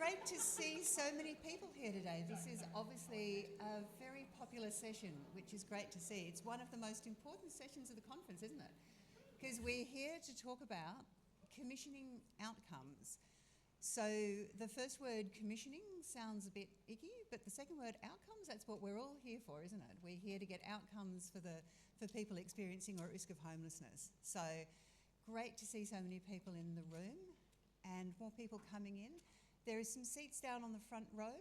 great to see so many people here today. This is obviously a very popular session, which is great to see. It's one of the most important sessions of the conference, isn't it? Because we're here to talk about commissioning outcomes. So the first word, commissioning, sounds a bit icky, but the second word, outcomes, that's what we're all here for, isn't it? We're here to get outcomes for people experiencing or at risk of homelessness. So great to see so many people in the room and more people coming in. There are some seats down on the front row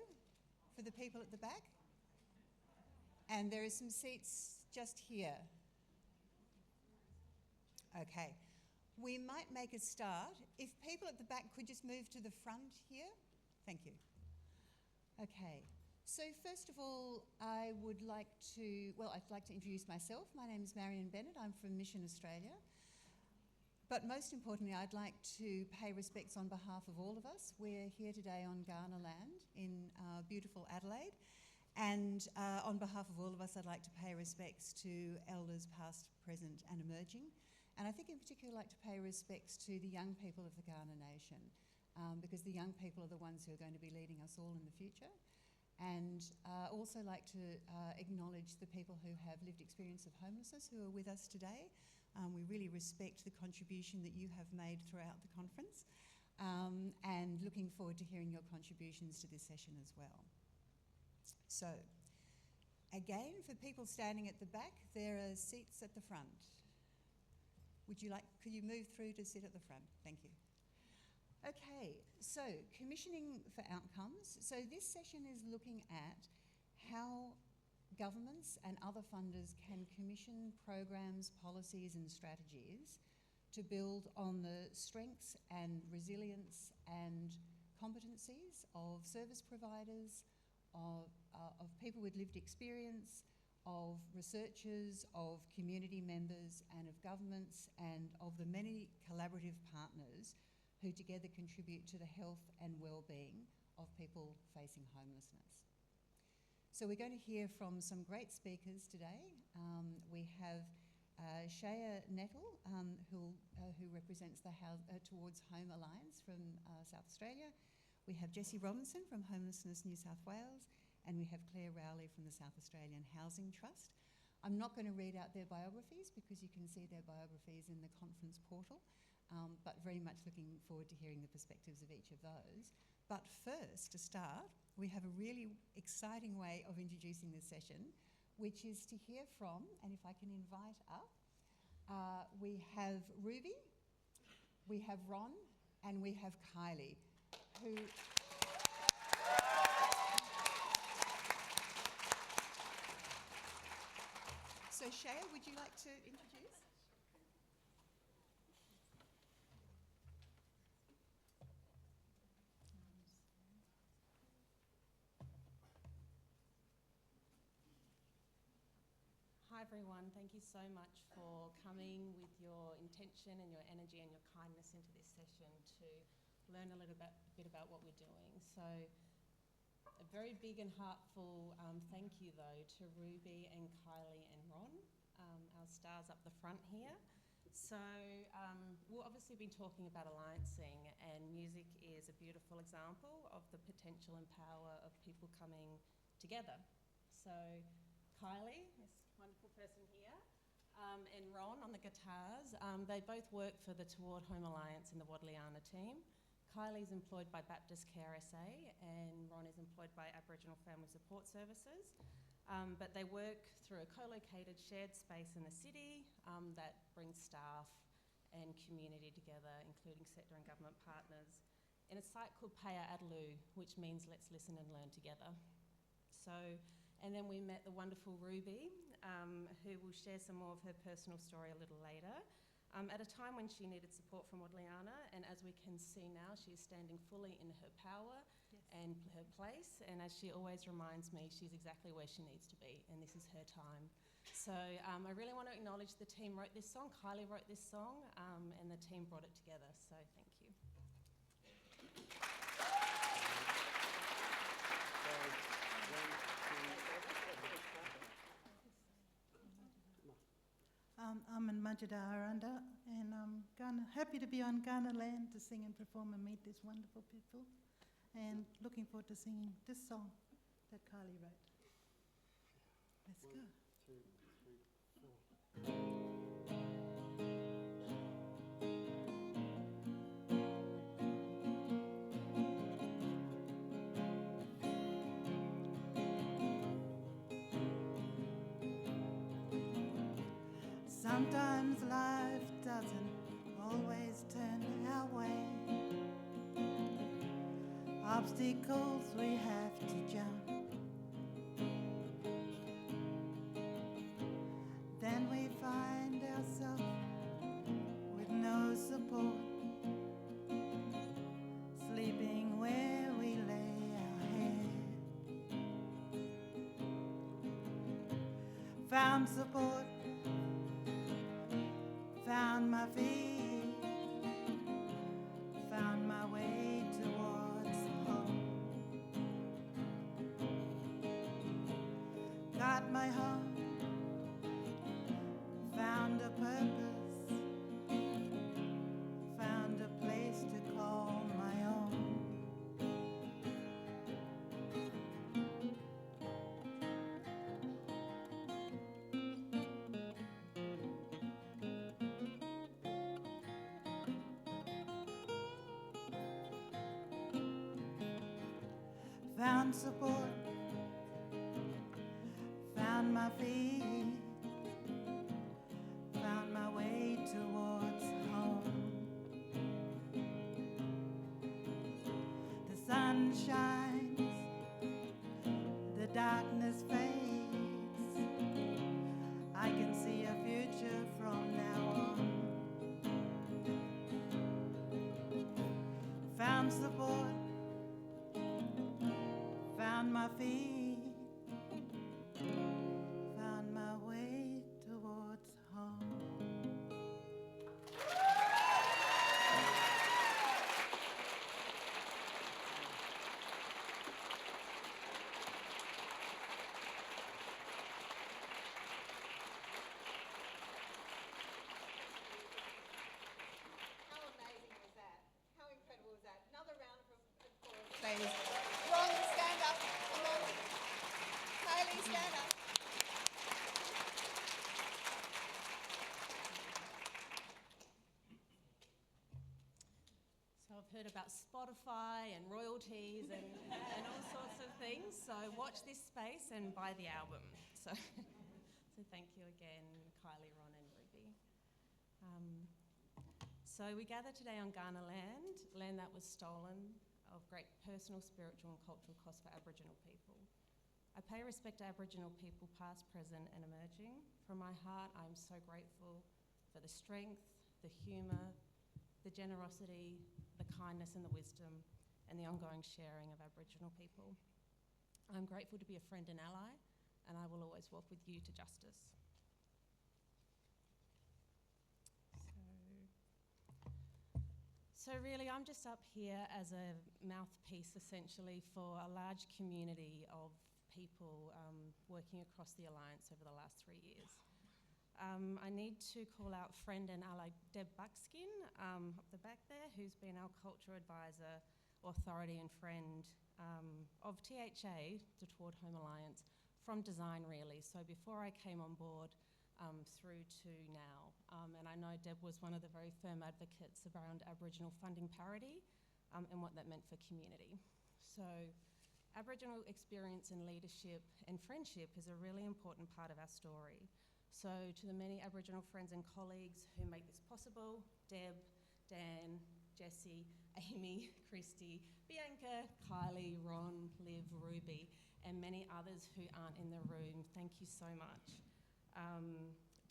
for the people at the back. And there are some seats just here. Okay. We might make a start. If people at the back could just move to the front here. Thank you. Okay. So first of all, I'd like to introduce myself. My name is Marion Bennett. I'm from Mission Australia. But most importantly, I'd like to pay respects on behalf of all of us. We're here today on Kaurna land in beautiful Adelaide. And on behalf of all of us, I'd like to pay respects to elders past, present and emerging. And I think in particular I'd like to pay respects to the young people of the Kaurna Nation, because the young people are the ones who are going to be leading us all in the future. And also like to acknowledge the people who have lived experience of homelessness who are with us today. We really respect the contribution that you have made throughout the conference, and looking forward to hearing your contributions to this session as well. So, again, for people standing at the back, there are seats at the front. Could you move through to sit at the front? Thank you. Okay, so commissioning for outcomes. So this session is looking at how governments and other funders can commission programs, policies and strategies to build on the strengths and resilience and competencies of service providers, of people with lived experience, of researchers, of community members and of governments and of the many collaborative partners who together contribute to the health and well-being of people facing homelessness. So we're going to hear from some great speakers today. We have Shaya Nettle, who represents the Towards Home Alliance from South Australia. We have Jessie from Homelessness New South Wales, and we have Clare Rowley from the South Australian Housing Trust. I'm not going to read out their biographies because you can see their biographies in the conference portal, but very much looking forward to hearing the perspectives of each of those. But first, to start, we have a really exciting way of introducing this session, which is to hear from, and if I can invite up, we have Rhubee, we have Ron, and we have Kylie, who... So Shaya, would you like to introduce? Hi everyone, thank you so much for coming with your intention and your energy and your kindness into this session to learn a little bit about what we're doing. So a very big and heartful thank you though to Rhubee and Kylie and Ron, our stars up the front here. So we'll obviously be talking about alliancing, and music is a beautiful example of the potential and power of people coming together. So Kylie, this wonderful person here, and Ron on the guitars, they both work for the Toward Home Alliance in the Wadliana team. Kylie's employed by Baptist Care SA and Ron is employed by Aboriginal Family Support Services. But they work through a co-located shared space in the city that brings staff and community together, including sector and government partners, in a site called Paya Adelaide, which means let's listen and learn together. So, and then we met the wonderful Rhubee, who will share some more of her personal story a little later. At a time when she needed support from Wadliana, and as we can see now, she is standing fully in her power and her place, and as she always reminds me, she's exactly where she needs to be, and this is her time. So I really want to acknowledge the team wrote this song, Kylie wrote this song, and the team brought it together, so thank you. I'm in Majida Aranda, and I'm happy to be on Kaurna land to sing and perform and meet these wonderful people. and looking forward to singing this song that Kylie wrote. Let's go. 2, 3, 4. Sometimes life doesn't always turn our way. Obstacles we have to jump. Then we find ourselves with no support, sleeping where we lay our head. Found support, found my feet, found my way towards home. Got my heart, found a purpose, found a place to call my own. Found support, found my feet, found my way towards home. The sun shines, the darkness fades. I can see a future from now on. Found support, found my feet, found my way towards home. How amazing was that? How incredible was that? Another round of applause, ladies. Ron, stand up. Come on. Kylie, stand up. So I've heard about Spotify and royalties and all sorts of things. So watch this space and buy the album. So thank you again, Kylie, Ron and Rhubee. So we gather today on Kaurna land that was stolen, of great personal, spiritual and cultural cost for Aboriginal people. I pay respect to Aboriginal people past, present and emerging. From my heart, I am so grateful for the strength, the humour, the generosity, the kindness and the wisdom and the ongoing sharing of Aboriginal people. I'm grateful to be a friend and ally, and I will always walk with you to justice. So really, I'm just up here as a mouthpiece, essentially, for a large community of people working across the Alliance over the last 3 years. I need to call out friend and ally Deb Buckskin up the back there, who's been our culture advisor, authority and friend of THA, the Toward Home Alliance, from design really. So before I came on board, through to now. And I know Deb was one of the very firm advocates around Aboriginal funding parity and what that meant for community. So Aboriginal experience and leadership and friendship is a really important part of our story. So to the many Aboriginal friends and colleagues who make this possible, Deb, Dan, Jessie, Amy, Christy, Bianca, Kylie, Ron, Liv, Rhubee, and many others who aren't in the room, thank you so much.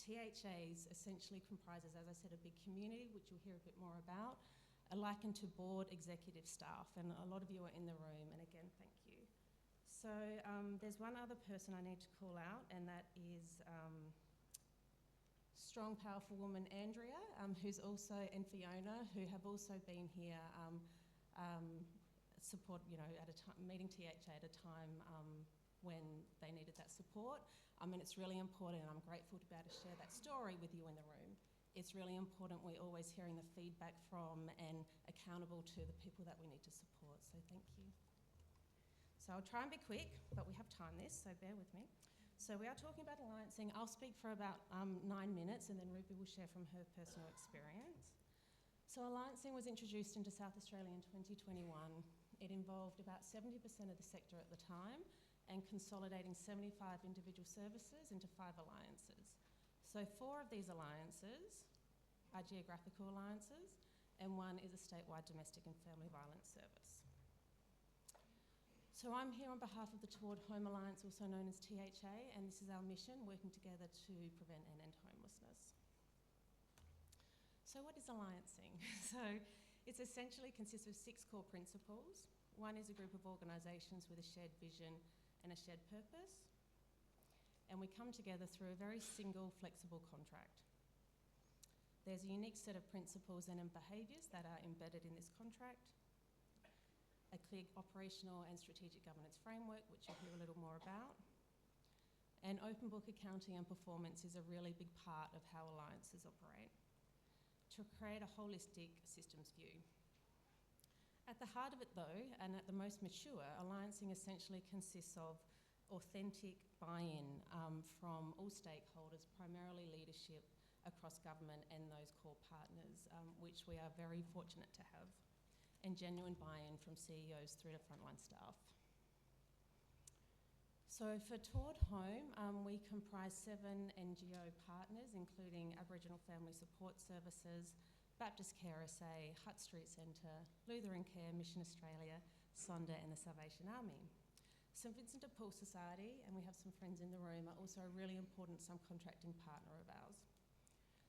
THAs essentially comprises, as I said, a big community, which you'll hear a bit more about, likened to board executive staff, and a lot of you are in the room, and again, thank you. So there's one other person I need to call out, and that is strong, powerful woman Andrea, who's also, and Fiona, who have also been here support, at a time, meeting THA at a time when they needed that support. And it's really important, and I'm grateful to be able to share that story with you in the room. it's really important we're always hearing the feedback from and accountable to the people that we need to support. So thank you. So I'll try and be quick, but we have time this, so bear with me. So we are talking about alliancing. I'll speak for about 9 minutes, and then Rhubee will share from her personal experience. So alliancing was introduced into South Australia in 2021. It involved about 70% of the sector at the time and consolidating 75 individual services into 5 alliances. So 4 of these alliances are geographical alliances, and 1 is a statewide domestic and family violence service. So I'm here on behalf of the Toward Home Alliance, also known as THA, and this is our mission, working together to prevent and end homelessness. So what is alliancing? So it essentially consists of 6 core principles. 1 is a group of organisations with a shared vision and a shared purpose. And we come together through a very single, flexible contract. There's a unique set of principles and behaviours that are embedded in this contract, a clear operational and strategic governance framework, which you'll hear a little more about, and open book accounting and performance is a really big part of how alliances operate, to create a holistic systems view. At the heart of it though, and at the most mature, alliancing essentially consists of authentic buy-in from all stakeholders, primarily leadership across government and those core partners, which we are very fortunate to have, and genuine buy-in from CEOs through to frontline staff. So for Toward Home, we comprise 7 NGO partners, including Aboriginal Family Support Services, Baptist Care SA, Hutt Street Centre, Lutheran Care, Mission Australia, Sonda and the Salvation Army. St Vincent de Paul Society, and we have some friends in the room, are also a really important subcontracting partner of ours.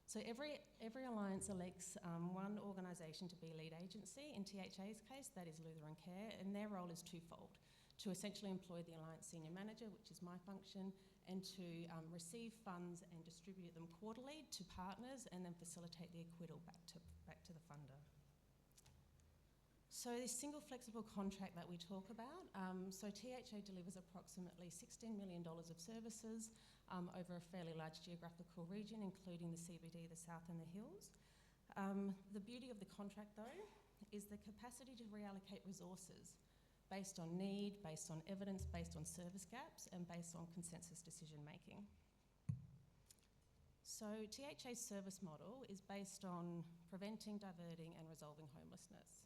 So every alliance elects 1 organisation to be lead agency. In THA's case, that is Lutheran Care, and their role is twofold: to essentially employ the alliance senior manager, which is my function, and to receive funds and distribute them quarterly to partners, and then facilitate the acquittal back to the funder. So this single flexible contract that we talk about, so THA delivers approximately $16 million of services over a fairly large geographical region, including the CBD, the South and the Hills. The beauty of the contract though is the capacity to reallocate resources based on need, based on evidence, based on service gaps, and based on consensus decision making. So THA's service model is based on preventing, diverting and resolving homelessness.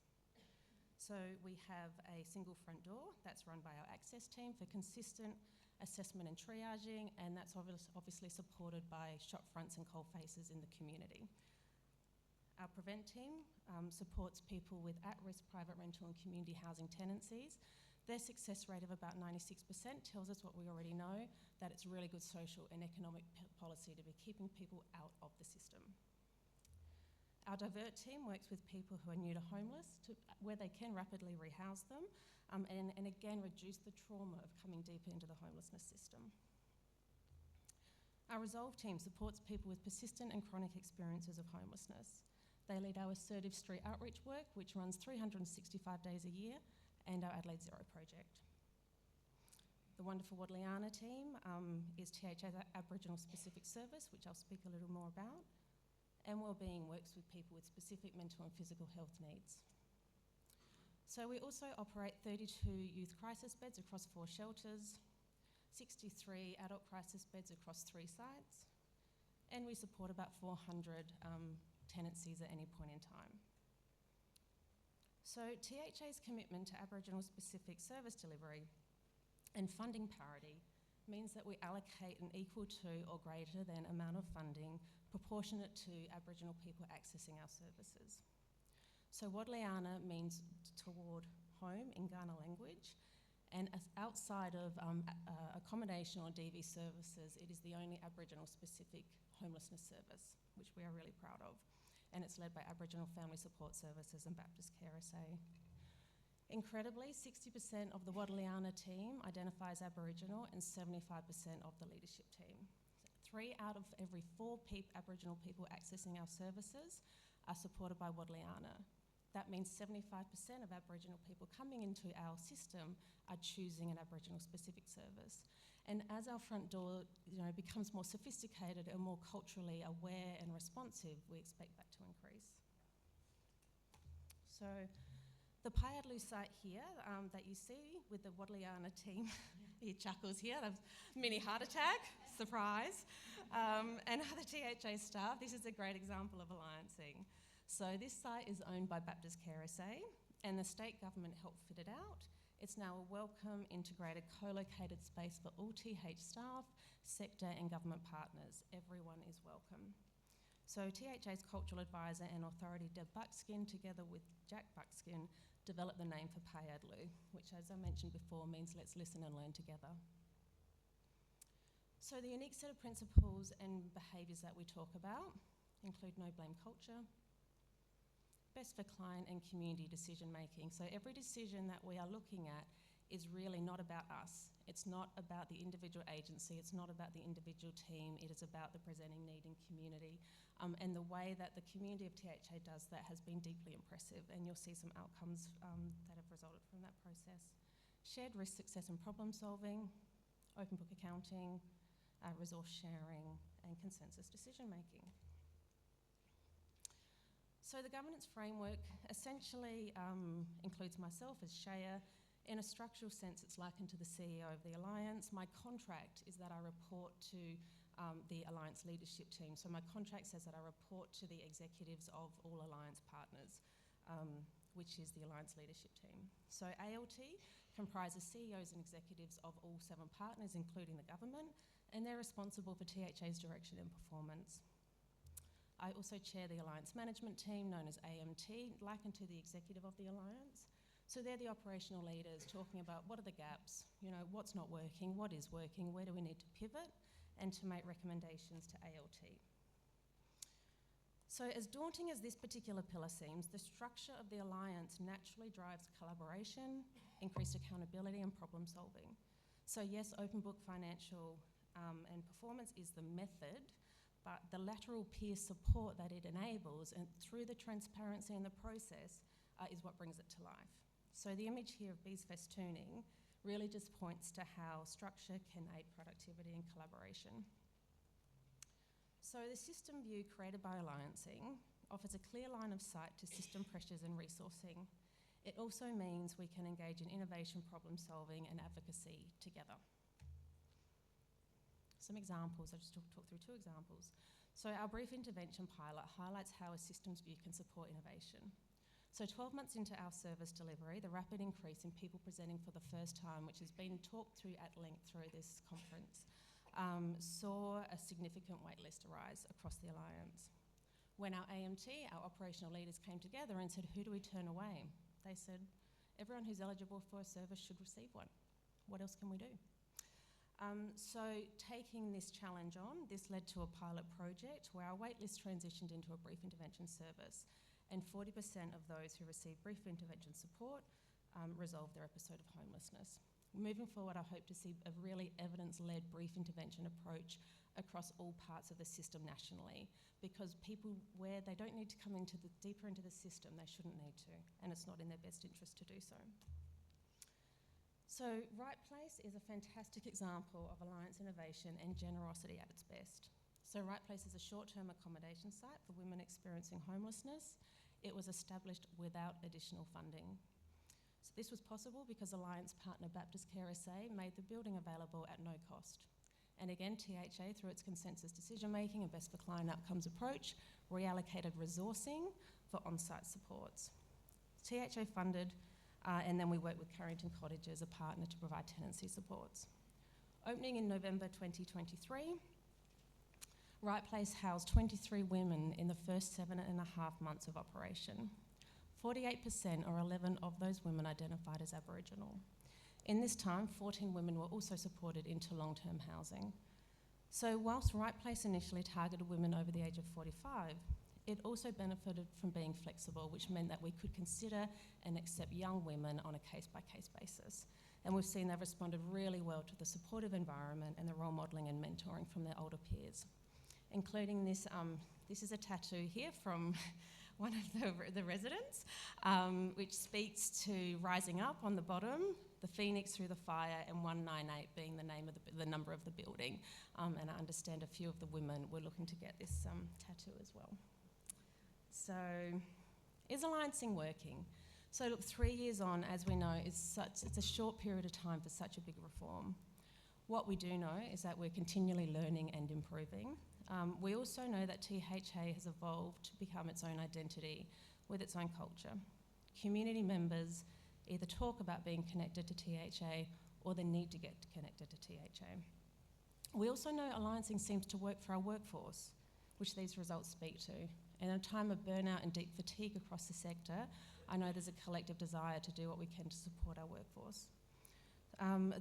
So we have a single front door that's run by our access team for consistent assessment and triaging, and that's obviously supported by shop fronts and coal faces in the community. Our prevent team supports people with at-risk private rental and community housing tenancies. Their success rate of about 96% tells us what we already know, that it's really good social and economic policy to be keeping people out of the system. Our divert team works with people who are new to homeless, where they can rapidly rehouse them, and again reduce the trauma of coming deeper into the homelessness system. Our resolve team supports people with persistent and chronic experiences of homelessness. They lead our assertive street outreach work, which runs 365 days a year, and our Adelaide Zero project. The wonderful Wadliana team is THA's Aboriginal specific service, which I'll speak a little more about. And wellbeing works with people with specific mental and physical health needs. So we also operate 32 youth crisis beds across 4 shelters, 63 adult crisis beds across 3 sites, and we support about 400 tenancies at any point in time. So THA's commitment to Aboriginal specific service delivery and funding parity means that we allocate an equal to or greater than amount of funding proportionate to Aboriginal people accessing our services. So Wadliana means toward home in Kaurna language, and outside of accommodation or DV services, it is the only Aboriginal specific homelessness service, which we are really proud of, and it's led by Aboriginal Family Support Services and Baptist Care SA. Incredibly, 60% of the Wadliana team identifies Aboriginal and 75% of the leadership team. 3 out of every 4 Aboriginal people accessing our services are supported by Wadliana. That means 75% of Aboriginal people coming into our system are choosing an Aboriginal specific service. And as our front door, becomes more sophisticated and more culturally aware and responsive, we expect that to increase. So the Payadlu site here that you see with the Wadliana team, he chuckles here, that's mini heart attack, surprise, and other THA staff, this is a great example of alliancing. So this site is owned by Baptist Care SA, and the state government helped fit it out. It's now a welcome, integrated, co-located space for all TH staff, sector and government partners. Everyone is welcome. So THA's cultural advisor and authority Deb Buckskin, together with Jack Buckskin, developed the name for Payadlu, which, as I mentioned before, means let's listen and learn together. So the unique set of principles and behaviours that we talk about include no blame culture, best for client and community decision making. So every decision that we are looking at is really not about us. It's not about the individual agency, it's not about the individual team, it is about the presenting need in community. And the way that the community of THA does that has been deeply impressive, and you'll see some outcomes that have resulted from that process. Shared risk, success and problem solving, open book accounting, resource sharing and consensus decision making. So the governance framework essentially includes myself as Shaya. In a structural sense, it's likened to the CEO of the Alliance. My contract is that I report to the Alliance leadership team. So my contract says that I report to the executives of all Alliance partners, which is the Alliance leadership team. So ALT comprises CEOs and executives of all 7 partners, including the government, and they're responsible for THA's direction and performance. I also chair the Alliance management team, known as AMT, likened to the executive of the Alliance. So they're the operational leaders talking about what are the gaps, what's not working, what is working, where do we need to pivot, and to make recommendations to ALT. So as daunting as this particular pillar seems, the structure of the Alliance naturally drives collaboration, increased accountability and problem solving. So yes, open book financial and performance is the method, but the lateral peer support that it enables and through the transparency in the process is what brings it to life. So the image here of bees festooning really just points to how structure can aid productivity and collaboration. So the system view created by alliancing offers a clear line of sight to system pressures and resourcing. It also means we can engage in innovation, problem solving and advocacy together. Some examples, I'll just talk through 2 examples. So our brief intervention pilot highlights how a systems view can support innovation. So 12 months into our service delivery, the rapid increase in people presenting for the first time, which has been talked through at length through this conference, saw a significant waitlist arise across the Alliance. When our AMT, our operational leaders, came together and said, who do we turn away? They said, everyone who's eligible for a service should receive one. What else can we do? So taking this challenge on, this led to a pilot project where our waitlist transitioned into a brief intervention service, and 40% of those who received brief intervention support resolved their episode of homelessness. Moving forward, I hope to see a really evidence-led brief intervention approach across all parts of the system nationally, because people, where they don't need to come deeper into the system, they shouldn't need to, and it's not in their best interest to do so. So Right Place is a fantastic example of alliance innovation and generosity at its best. So Right Place is a short-term accommodation site for women experiencing homelessness. It was established without additional funding. So this was possible because Alliance partner Baptist Care SA made the building available at no cost. And again, THA, through its consensus decision-making and best for client outcomes approach, reallocated resourcing for on-site supports. THA funded, and then we worked with Carrington Cottage as a partner to provide tenancy supports. Opening in November 2023, Right Place housed 23 women in the first 7.5 months of operation. 48%, or 11 of those women, identified as Aboriginal. In this time, 14 women were also supported into long-term housing. So whilst Right Place initially targeted women over the age of 45, it also benefited from being flexible, which meant that we could consider and accept young women on a case-by-case basis. And we've seen they've responded really well to the supportive environment and the role modelling and mentoring from their older peers, including this. This is a tattoo here from one of the residents, which speaks to rising up on the bottom, the phoenix through the fire, and 198 being the name of the number of the building. And I understand a few of the women were looking to get this tattoo as well. So, is alliancing working? So look, 3 years on, as we know, it's a short period of time for such a big reform. What we do know is that we're continually learning and improving. We also know that THA has evolved to become its own identity with its own culture. Community members either talk about being connected to THA or the need to get connected to THA. We also know alliancing seems to work for our workforce, which these results speak to. In a time of burnout and deep fatigue across the sector, I know there's a collective desire to do what we can to support our workforce.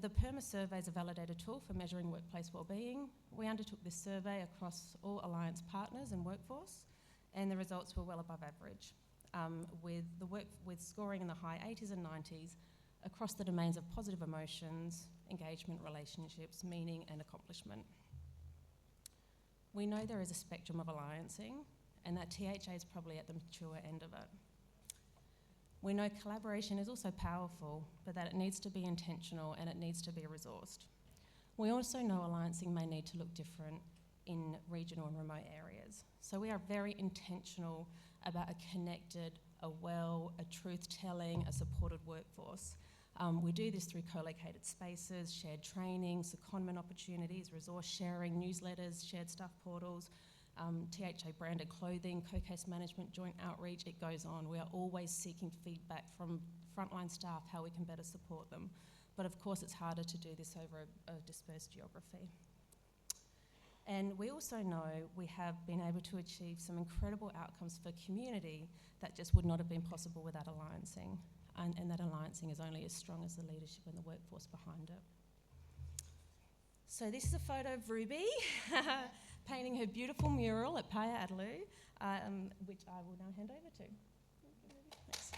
The PERMA survey is a validated tool for measuring workplace wellbeing. We undertook this survey across all alliance partners and workforce, and the results were well above average, with scoring in the high 80s and 90s across the domains of positive emotions, engagement, relationships, meaning and accomplishment. We know there is a spectrum of alliancing, and that THA is probably at the mature end of it. We know collaboration is also powerful, but that it needs to be intentional and it needs to be resourced. We also know alliancing may need to look different in regional and remote areas. So we are very intentional about a connected, a truth-telling, a supported workforce. We do this through co-located spaces, shared training, secondment opportunities, resource sharing, newsletters, shared staff portals, THA branded clothing, co-case management, joint outreach, it goes on. We are always seeking feedback from frontline staff how we can better support them. But of course it's harder to do this over a dispersed geography. And we also know we have been able to achieve some incredible outcomes for community that just would not have been possible without alliancing. And that alliancing is only as strong as the leadership and the workforce behind it. So this is a photo of Rhubee painting her beautiful mural at Adelaide, which I will now hand over to. Thanks.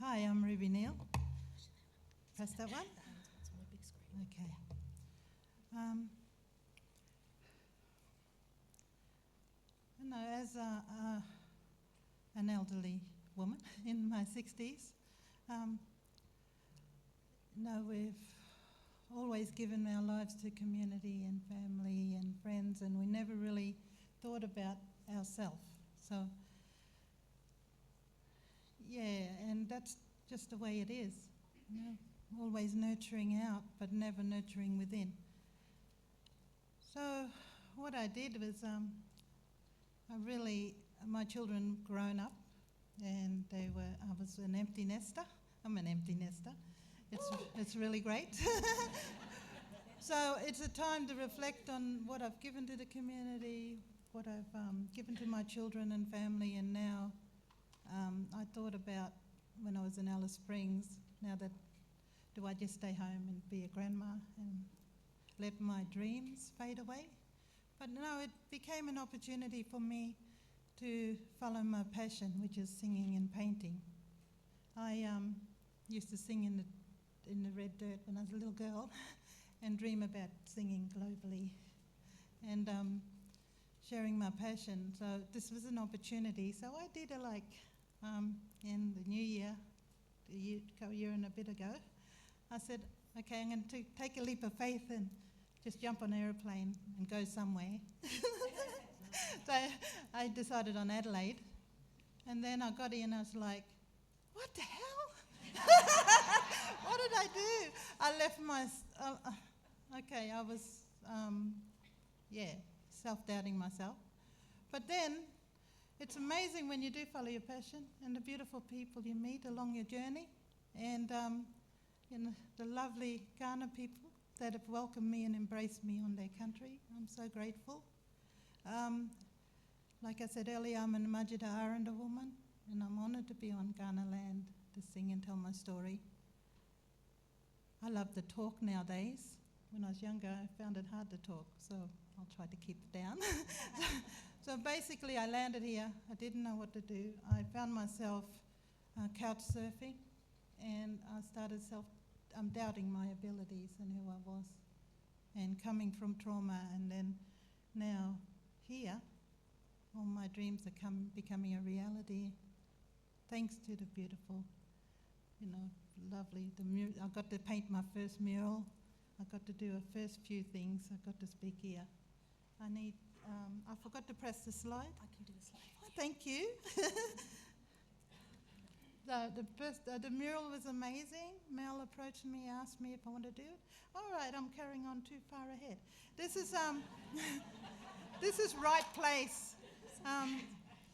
Hi, I'm Rhubee Neale. Press that one? Okay. As an elderly woman in my 60s, we've always given our lives to community and family and friends, and we never really thought about ourselves. So, yeah, and that's just the way it is. Always nurturing out, but never nurturing within. So what I did was, my children grown up, and I was an empty nester. I'm an empty nester. It's really great. So it's a time to reflect on what I've given to the community, what I've given to my children and family, and now I thought about when I was in Alice Springs, now that do I just stay home and be a grandma and let my dreams fade away? But no, it became an opportunity for me to follow my passion, which is singing and painting. I used to sing in the red dirt when I was a little girl and dream about singing globally and sharing my passion. So this was an opportunity. So I did in the new year, a year and a bit ago, I said, okay, I'm going to take a leap of faith and just jump on an aeroplane and go somewhere. So I decided on Adelaide, and then I got in and I was like, what the hell? What did I do? I left my, I was, self-doubting myself. But then, it's amazing when you do follow your passion and the beautiful people you meet along your journey, and the lovely Ghana people that have welcomed me and embraced me on their country. I'm so grateful. Like I said earlier, I'm a Majida Aranda woman, and I'm honoured to be on Ghana land to sing and tell my story. I love to talk nowadays. When I was younger, I found it hard to talk, so I'll try to keep it down. So basically, I landed here. I didn't know what to do. I found myself couch surfing, and I started I'm doubting my abilities and who I was. And coming from trauma, and then now here, all my dreams are becoming a reality, thanks to the beautiful, lovely, I got to paint my first mural. I got to do a first few things. I got to speak here. I forgot to press the slide. I can do a slide. Oh, thank you. The mural was amazing. Mel approached me, asked me if I want to do it. All right, I'm carrying on too far ahead. This is this is Right Place.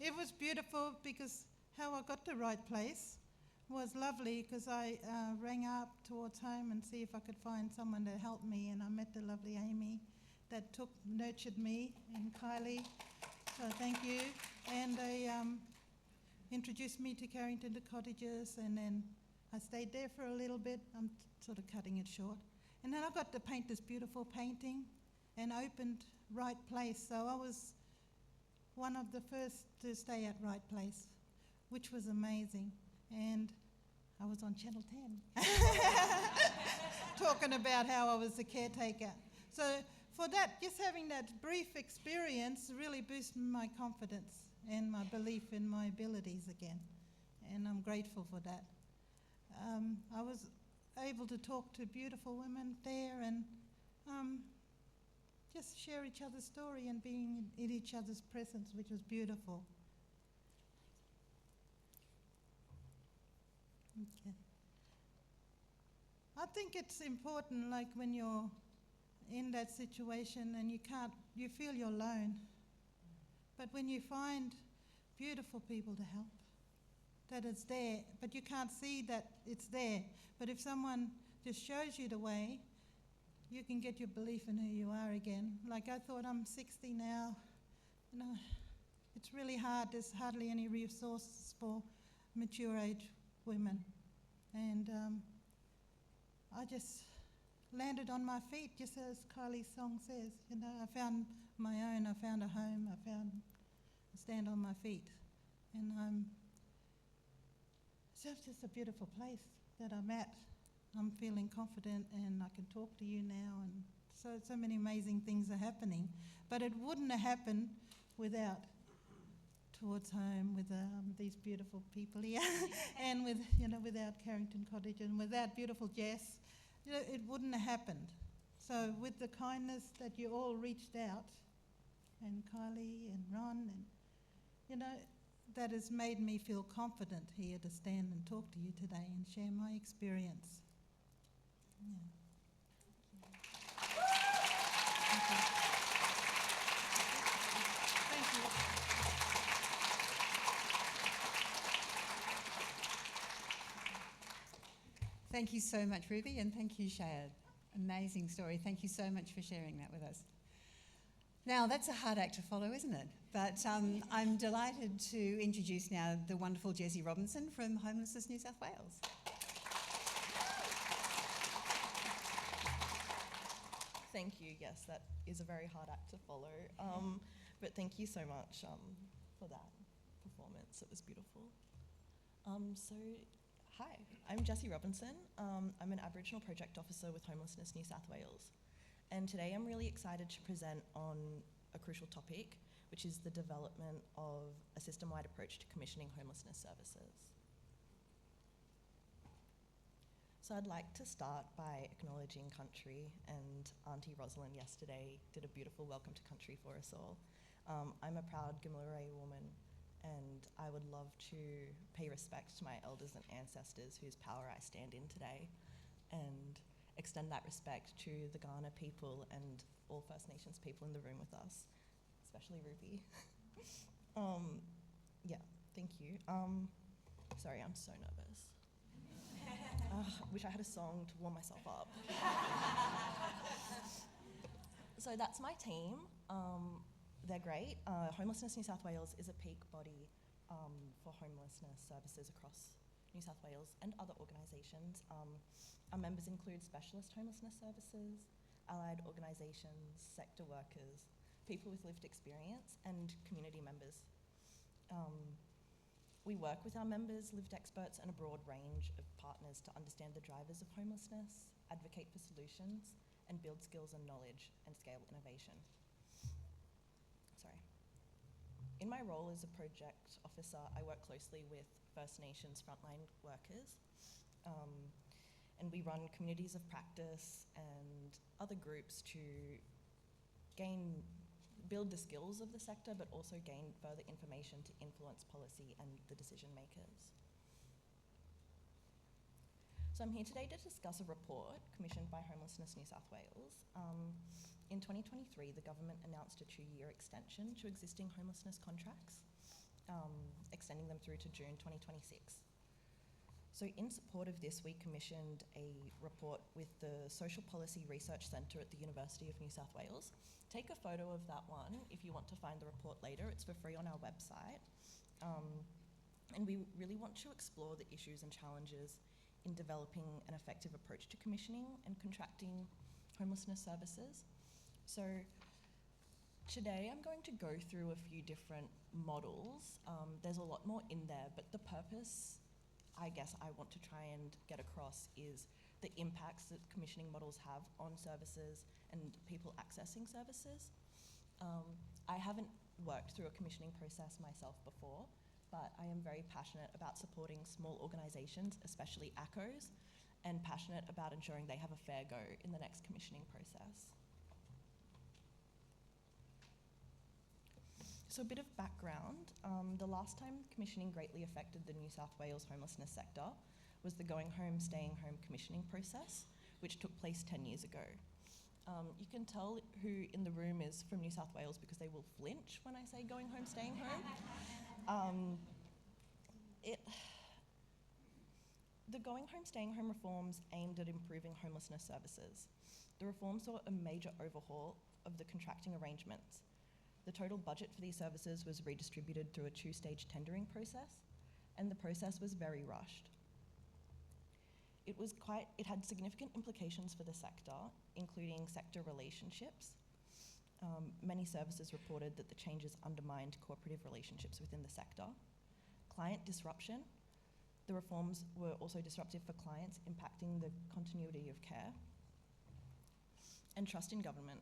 It was beautiful because how I got to Right Place was lovely, because I rang up towards home and see if I could find someone to help me, and I met the lovely Amy that nurtured me, and Kylie. So thank you. And they introduced me to Carrington the Cottages, and then I stayed there for a little bit. I'm sort of cutting it short. And then I got to paint this beautiful painting and opened Right Place. So I was one of the first to stay at Right Place, which was amazing. And I was on Channel 10 talking about how I was the caretaker. So for that, just having that brief experience really boosted my confidence and my belief in my abilities again. And I'm grateful for that. I was able to talk to beautiful women there and just share each other's story and being in each other's presence, which was beautiful. Okay. I think it's important, like when you're in that situation and you feel you're alone. But when you find beautiful people to help, that it's there, but you can't see that it's there. But if someone just shows you the way, you can get your belief in who you are again. Like I thought, I'm 60 now, it's really hard. There's hardly any resources for mature age women. And I just landed on my feet, just as Kylie's song says. I found my own, I found a home, I stand on my feet. And it's just a beautiful place that I'm at. I'm feeling confident and I can talk to you now, and so many amazing things are happening. But it wouldn't have happened without Towards Home, with these beautiful people here, and without Carrington Cottage and without beautiful Jess, it wouldn't have happened. So with the kindness that you all reached out, and Kylie and Ron, and that has made me feel confident here to stand and talk to you today and share my experience. Yeah. Thank you. Thank you so much, Rhubee, and thank you, Shaya. Amazing story. Thank you so much for sharing that with us. Now, that's a hard act to follow, isn't it? But I'm delighted to introduce now the wonderful Jessie Robinson from Homelessness New South Wales. Thank you. Yes, that is a very hard act to follow. But thank you so much for that performance. It was beautiful. Hi, I'm Jessie Robinson. I'm an Aboriginal Project Officer with Homelessness New South Wales. And today I'm really excited to present on a crucial topic, which is the development of a system-wide approach to commissioning homelessness services. So I'd like to start by acknowledging country, and Auntie Rosalind yesterday did a beautiful welcome to country for us all. I'm a proud Gamilaroi woman, and I would love to pay respect to my elders and ancestors whose power I stand in today, and extend that respect to the Kaurna people and all First Nations people in the room with us, especially Rhubee. Yeah, thank you. Sorry, I'm so nervous. Wish I had a song to warm myself up. So that's my team. They're great. Homelessness New South Wales is a peak body for homelessness services across New South Wales and other organisations. Our members include specialist homelessness services, allied organisations, sector workers, people with lived experience, and community members. We work with our members, lived experts, and a broad range of partners to understand the drivers of homelessness, advocate for solutions, and build skills and knowledge and scale innovation. Sorry. In my role as a project officer, I work closely with First Nations frontline workers, and we run communities of practice and other groups to build the skills of the sector, but also gain further information to influence policy and the decision makers. So I'm here today to discuss a report commissioned by Homelessness New South Wales. In 2023, the government announced a 2-year extension to existing homelessness contracts, extending them through to June 2026. So in support of this, we commissioned a report with the Social Policy Research Centre at the University of New South Wales. Take a photo of that one if you want to find the report later. It's for free on our website. And we really want to explore the issues and challenges in developing an effective approach to commissioning and contracting homelessness services. So today I'm going to go through a few different models. There's a lot more in there, but the purpose I guess I want to try and get across is the impacts that commissioning models have on services and people accessing services. I haven't worked through a commissioning process myself before, but I am very passionate about supporting small organisations, especially ACOs, and passionate about ensuring they have a fair go in the next commissioning process. So a bit of background. The last time commissioning greatly affected the New South Wales homelessness sector was the Going Home, Staying Home commissioning process, which took place 10 years ago. You can tell who in the room is from New South Wales because they will flinch when I say Going Home, Staying Home. The Going Home, Staying Home reforms aimed at improving homelessness services. The reforms saw a major overhaul of the contracting arrangements. The total budget for these services was redistributed through a 2-stage tendering process, and the process was very rushed. It had significant implications for the sector, including sector relationships. Many services reported that the changes undermined cooperative relationships within the sector. Client disruption. The reforms were also disruptive for clients, impacting the continuity of care. And trust in government,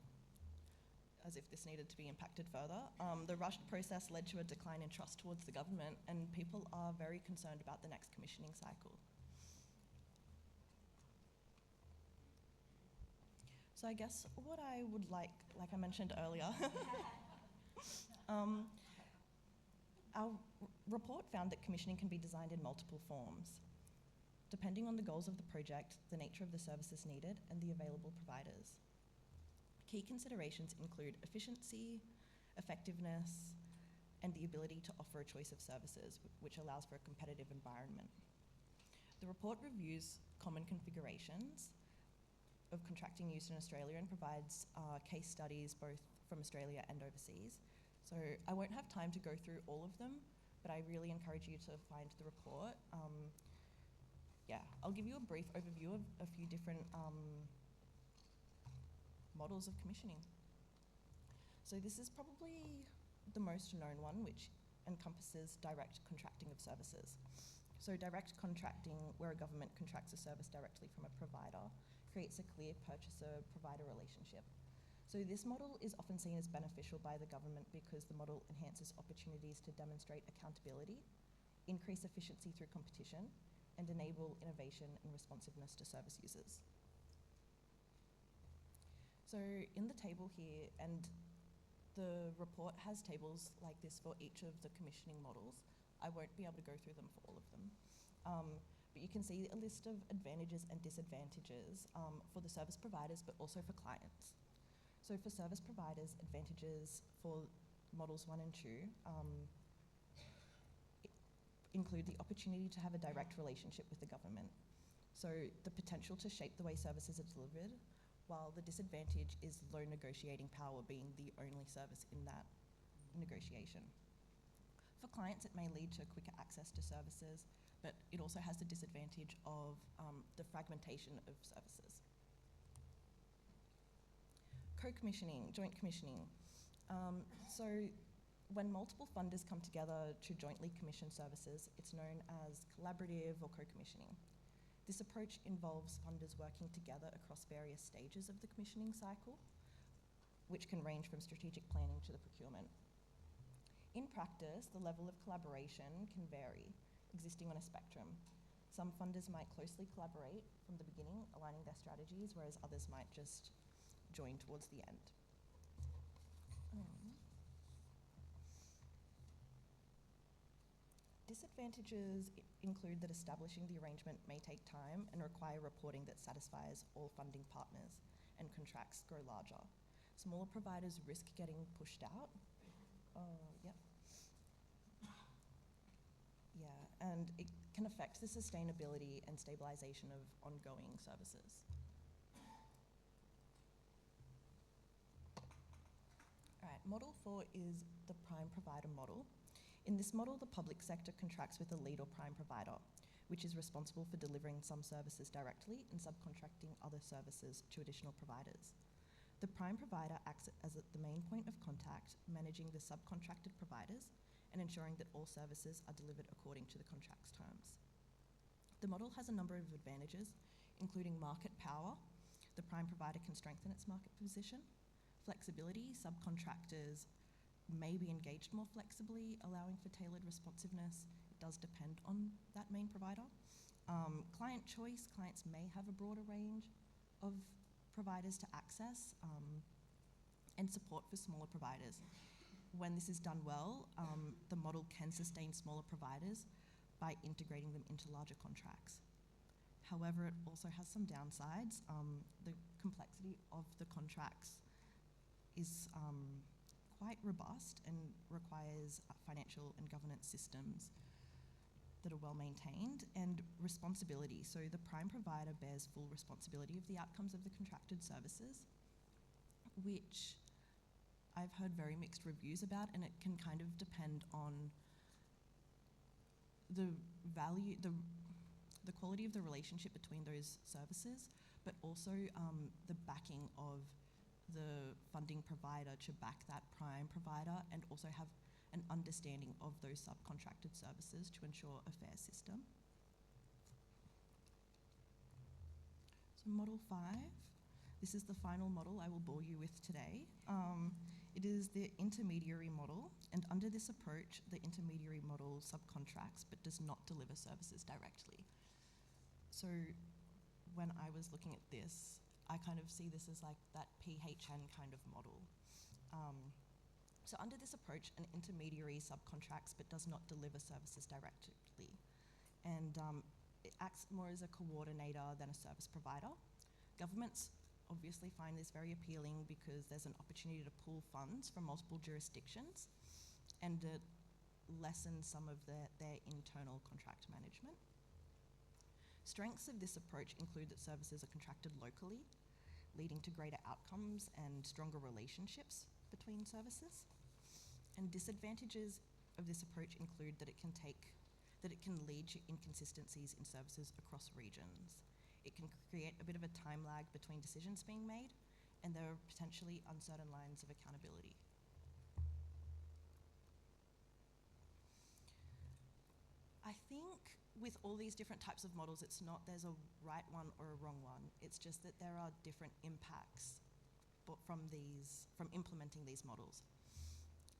as if this needed to be impacted further. The rushed process led to a decline in trust towards the government, and people are very concerned about the next commissioning cycle. So I guess what I would like I mentioned earlier, our report found that commissioning can be designed in multiple forms, depending on the goals of the project, the nature of the services needed, and the available providers. Key considerations include efficiency, effectiveness, and the ability to offer a choice of services, which allows for a competitive environment. The report reviews common configurations of contracting used in Australia and provides case studies both from Australia and overseas. So I won't have time to go through all of them, but I really encourage you to find the report. I'll give you a brief overview of a few different models of commissioning. So this is probably the most known one, which encompasses direct contracting of services. So direct contracting, where a government contracts a service directly from a provider, creates a clear purchaser-provider relationship. So this model is often seen as beneficial by the government because the model enhances opportunities to demonstrate accountability, increase efficiency through competition, and enable innovation and responsiveness to service users. So in the table here, and the report has tables like this for each of the commissioning models. I won't be able to go through them for all of them. But you can see a list of advantages and disadvantages for the service providers, but also for clients. So for service providers, advantages for models 1 and 2 include the opportunity to have a direct relationship with the government. So the potential to shape the way services are delivered, while the disadvantage is low negotiating power being the only service in that negotiation. For clients, it may lead to quicker access to services, but it also has the disadvantage of the fragmentation of services. Co-commissioning, joint commissioning. So When multiple funders come together to jointly commission services, it's known as collaborative or co-commissioning. This approach involves funders working together across various stages of the commissioning cycle, which can range from strategic planning to the procurement. In practice, the level of collaboration can vary, existing on a spectrum. Some funders might closely collaborate from the beginning, aligning their strategies, whereas others might just join towards the end. Disadvantages include that establishing the arrangement may take time and require reporting that satisfies all funding partners, and contracts grow larger. Smaller providers risk getting pushed out. And it can affect the sustainability and stabilisation of ongoing services. Model 4 is the prime provider model. In this model, the public sector contracts with a lead or prime provider, which is responsible for delivering some services directly and subcontracting other services to additional providers. The prime provider acts as the main point of contact, managing the subcontracted providers and ensuring that all services are delivered according to the contract's terms. The model has a number of advantages, including market power. The prime provider can strengthen its market position. Flexibility, subcontractors may be engaged more flexibly, allowing for tailored responsiveness. It does depend on that main provider. Client choice, clients may have a broader range of providers to access, and support for smaller providers. When this is done well, the model can sustain smaller providers by integrating them into larger contracts. However, it also has some downsides. The complexity of the contracts is quite robust and requires financial and governance systems that are well maintained, and responsibility. So the prime provider bears full responsibility of the outcomes of the contracted services, which I've heard very mixed reviews about, and it can kind of depend on the value, the quality of the relationship between those services, but also the backing of the funding provider to back that prime provider, and also have an understanding of those subcontracted services to ensure a fair system. So model 5, this is the final model I will bore you with today. It is the intermediary model, and under this approach, the intermediary model subcontracts but does not deliver services directly. So when I was looking at this, I kind of see this as like that PHN kind of model. So under this approach, an intermediary subcontracts but does not deliver services directly. And it acts more as a coordinator than a service provider. Governments obviously find this very appealing because there's an opportunity to pool funds from multiple jurisdictions, and it lessens some of their internal contract management. Strengths of this approach include that services are contracted locally, leading to greater outcomes and stronger relationships between services. And disadvantages of this approach include that it can lead to inconsistencies in services across regions. It can create a bit of a time lag between decisions being made, and there are potentially uncertain lines of accountability. I think with all these different types of models, it's not there's a right one or a wrong one. It's just that there are different impacts from implementing these models.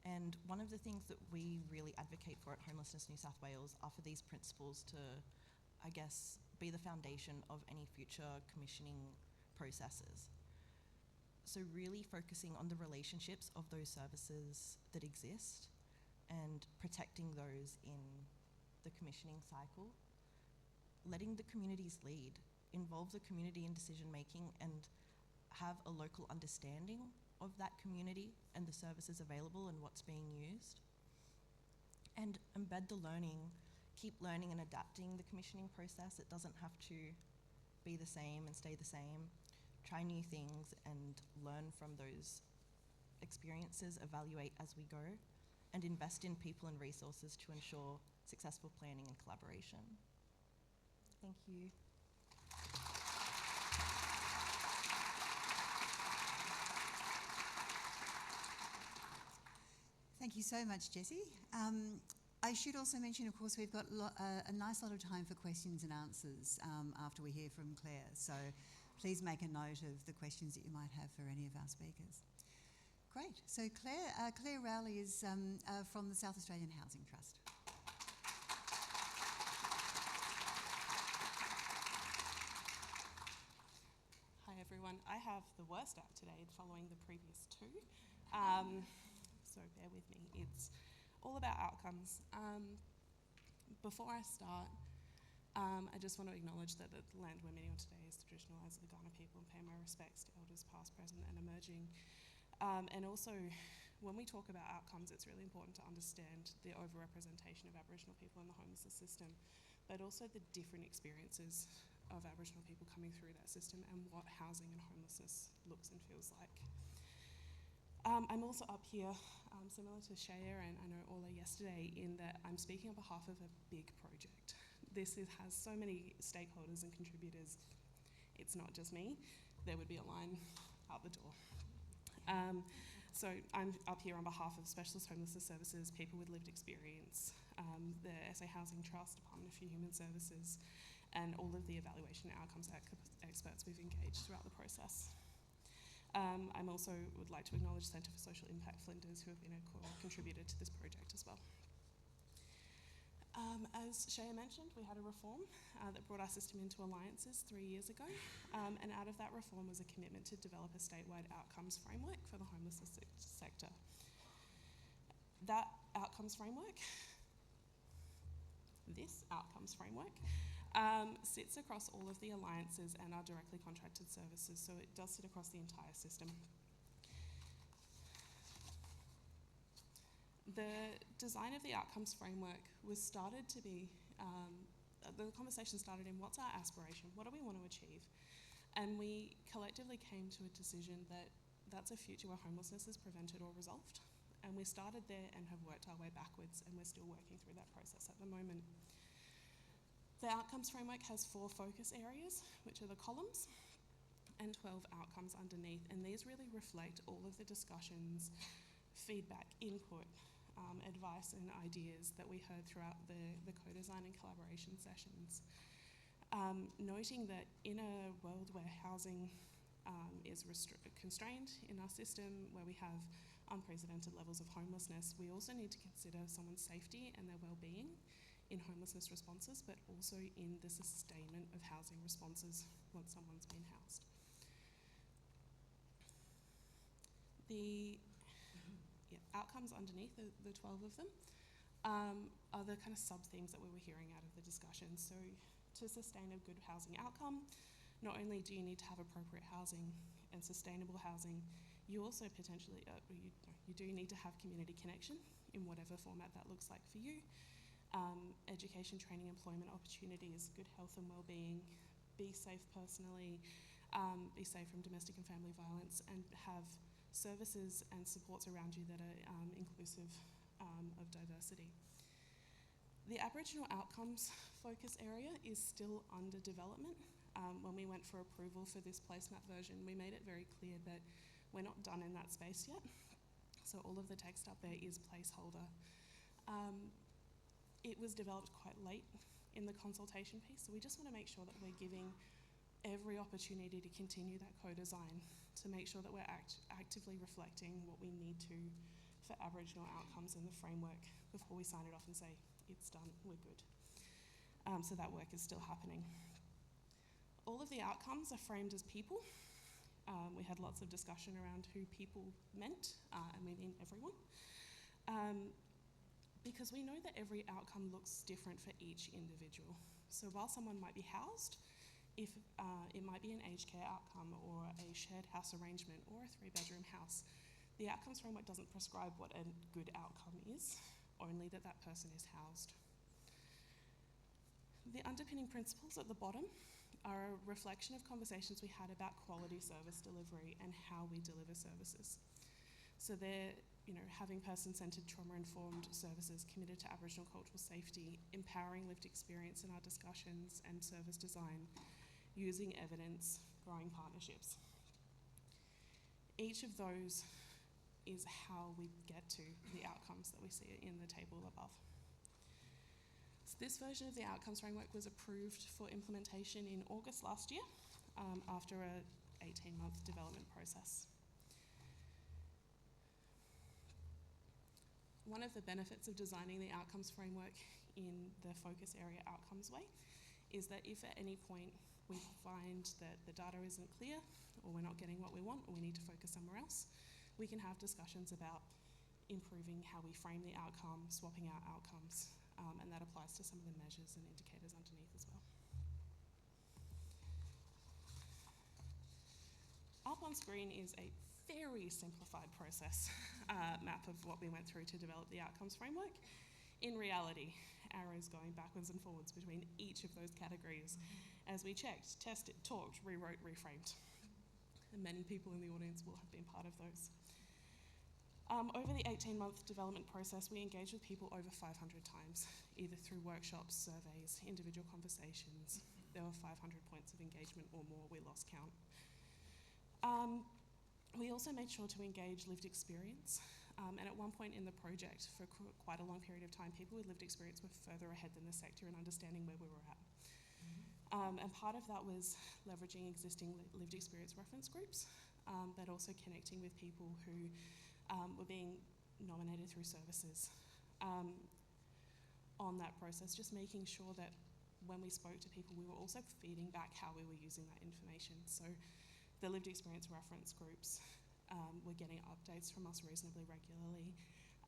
And one of the things that we really advocate for at Homelessness New South Wales are for these principles to, I guess, be the foundation of any future commissioning processes. So really focusing on the relationships of those services that exist and protecting those in the commissioning cycle, letting the communities lead, involve the community in decision making, and have a local understanding of that community and the services available and what's being used. And embed the learning, keep learning and adapting the commissioning process. It doesn't have to be the same and stay the same. Try new things and learn from those experiences, evaluate as we go, and invest in people and resources to ensure successful planning and collaboration. Thank you. Thank you so much, Jessie. I should also mention, of course, we've got a nice lot of time for questions and answers after we hear from Clare. So please make a note of the questions that you might have for any of our speakers. Great. So Clare Rowley is from the South Australian Housing Trust. Hi everyone. I have the worst app today following the previous two, so bear with me. It's all about outcomes. Before I start, I just want to acknowledge that the land we're meeting on today is traditional as the Kaurna people, and pay my respects to elders past, present and emerging. And also, when we talk about outcomes, it's really important to understand the overrepresentation of Aboriginal people in the homelessness system, but also the different experiences of Aboriginal people coming through that system and what housing and homelessness looks and feels like. I'm also up here, similar to Shaya and I know Ola yesterday, in that I'm speaking on behalf of a big project. This has so many stakeholders and contributors. It's not just me. There would be a line out the door. So I'm up here on behalf of Specialist Homelessness Services, people with lived experience, the SA Housing Trust, Department of Human Services, and all of the evaluation and outcomes experts we've engaged throughout the process. I also would like to acknowledge Centre for Social Impact Flinders, who have been a core contributor to this project as well. As Shaya mentioned, we had a reform that brought our system into alliances 3 years ago, and out of that reform was a commitment to develop a statewide outcomes framework for the homelessness sector. That outcomes framework, this outcomes framework, sits across all of the alliances and our directly contracted services, so it does sit across the entire system. The design of the outcomes framework was started to be, the conversation started in what's our aspiration, what do we want to achieve? And we collectively came to a decision that that's a future where homelessness is prevented or resolved. And we started there and have worked our way backwards, and we're still working through that process at the moment. The outcomes framework has 4 focus areas, which are the columns, and 12 outcomes underneath. And these really reflect all of the discussions, feedback, input, advice and ideas that we heard throughout the co-design and collaboration sessions. Noting that in a world where housing is constrained in our system, where we have unprecedented levels of homelessness, we also need to consider someone's safety and their well-being in homelessness responses, but also in the sustainment of housing responses once someone's been housed. The outcomes underneath, the 12 of them, are the kind of sub-themes that we were hearing out of the discussion. So to sustain a good housing outcome, not only do you need to have appropriate housing and sustainable housing, you also potentially, you do need to have community connection in whatever format that looks like for you. Education, training, employment opportunities, good health and well-being, be safe personally, be safe from domestic and family violence, and have services and supports around you that are inclusive of diversity. The Aboriginal outcomes focus area is still under development. When we went for approval for this placemat version, we made it very clear that we're not done in that space yet. So all of the text up there is placeholder. It was developed quite late in the consultation piece, so we just want to make sure that we're giving every opportunity to continue that co-design, to make sure that we're actively reflecting what we need to for Aboriginal outcomes in the framework before we sign it off and say, it's done, we're good. So that work is still happening. All of the outcomes are framed as people. We had lots of discussion around who people meant, and we mean everyone. Because we know that every outcome looks different for each individual. So while someone might be housed, if it might be an aged care outcome or a shared house arrangement or a 3-bedroom house, the outcomes framework doesn't prescribe what a good outcome is, only that that person is housed. The underpinning principles at the bottom are a reflection of conversations we had about quality service delivery and how we deliver services. So they're, having person-centred, trauma-informed services committed to Aboriginal cultural safety, empowering lived experience in our discussions and service design, using evidence, growing partnerships. Each of those is how we get to the outcomes that we see in the table above. So this version of the outcomes framework was approved for implementation in August last year after an 18-month development process. One of the benefits of designing the outcomes framework in the focus area outcomes way is that if at any point we find that the data isn't clear or we're not getting what we want or we need to focus somewhere else, we can have discussions about improving how we frame the outcome, swapping out outcomes, and that applies to some of the measures and indicators underneath as well. Up on screen is a very simplified process map of what we went through to develop the outcomes framework. In reality, arrows going backwards and forwards between each of those categories as we checked, tested, talked, rewrote, reframed. And many people in the audience will have been part of those. Over the 18-month development process, we engaged with people over 500 times, either through workshops, surveys, individual conversations. There were 500 points of engagement or more, we lost count. We also made sure to engage lived experience, and at one point in the project, for quite a long period of time, people with lived experience were further ahead than the sector in understanding where we were at. And part of that was leveraging existing lived experience reference groups, but also connecting with people who were being nominated through services on that process, just making sure that when we spoke to people, we were also feeding back how we were using that information. So the lived experience reference groups were getting updates from us reasonably regularly,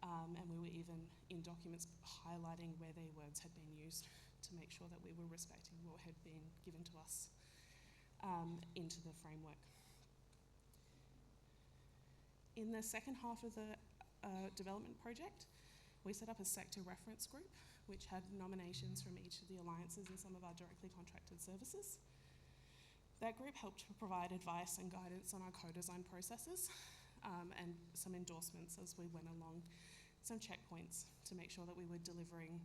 and we were even in documents highlighting where their words had been used to make sure that we were respecting what had been given to us into the framework. In the second half of the development project, we set up a sector reference group which had nominations from each of the alliances and some of our directly contracted services. That group helped to provide advice and guidance on our co-design processes and some endorsements as we went along, some checkpoints to make sure that we were delivering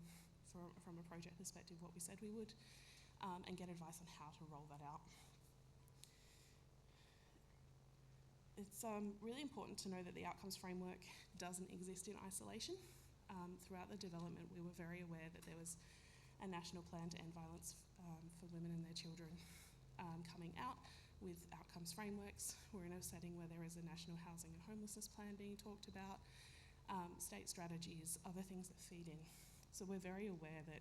from a project perspective what we said we would, and get advice on how to roll that out. It's really important to know that the outcomes framework doesn't exist in isolation. Throughout the development, we were very aware that there was a national plan to end violence for women and their children coming out with outcomes frameworks. We're in a setting where there is a national housing and homelessness plan being talked about, state strategies, other things that feed in. So we're very aware that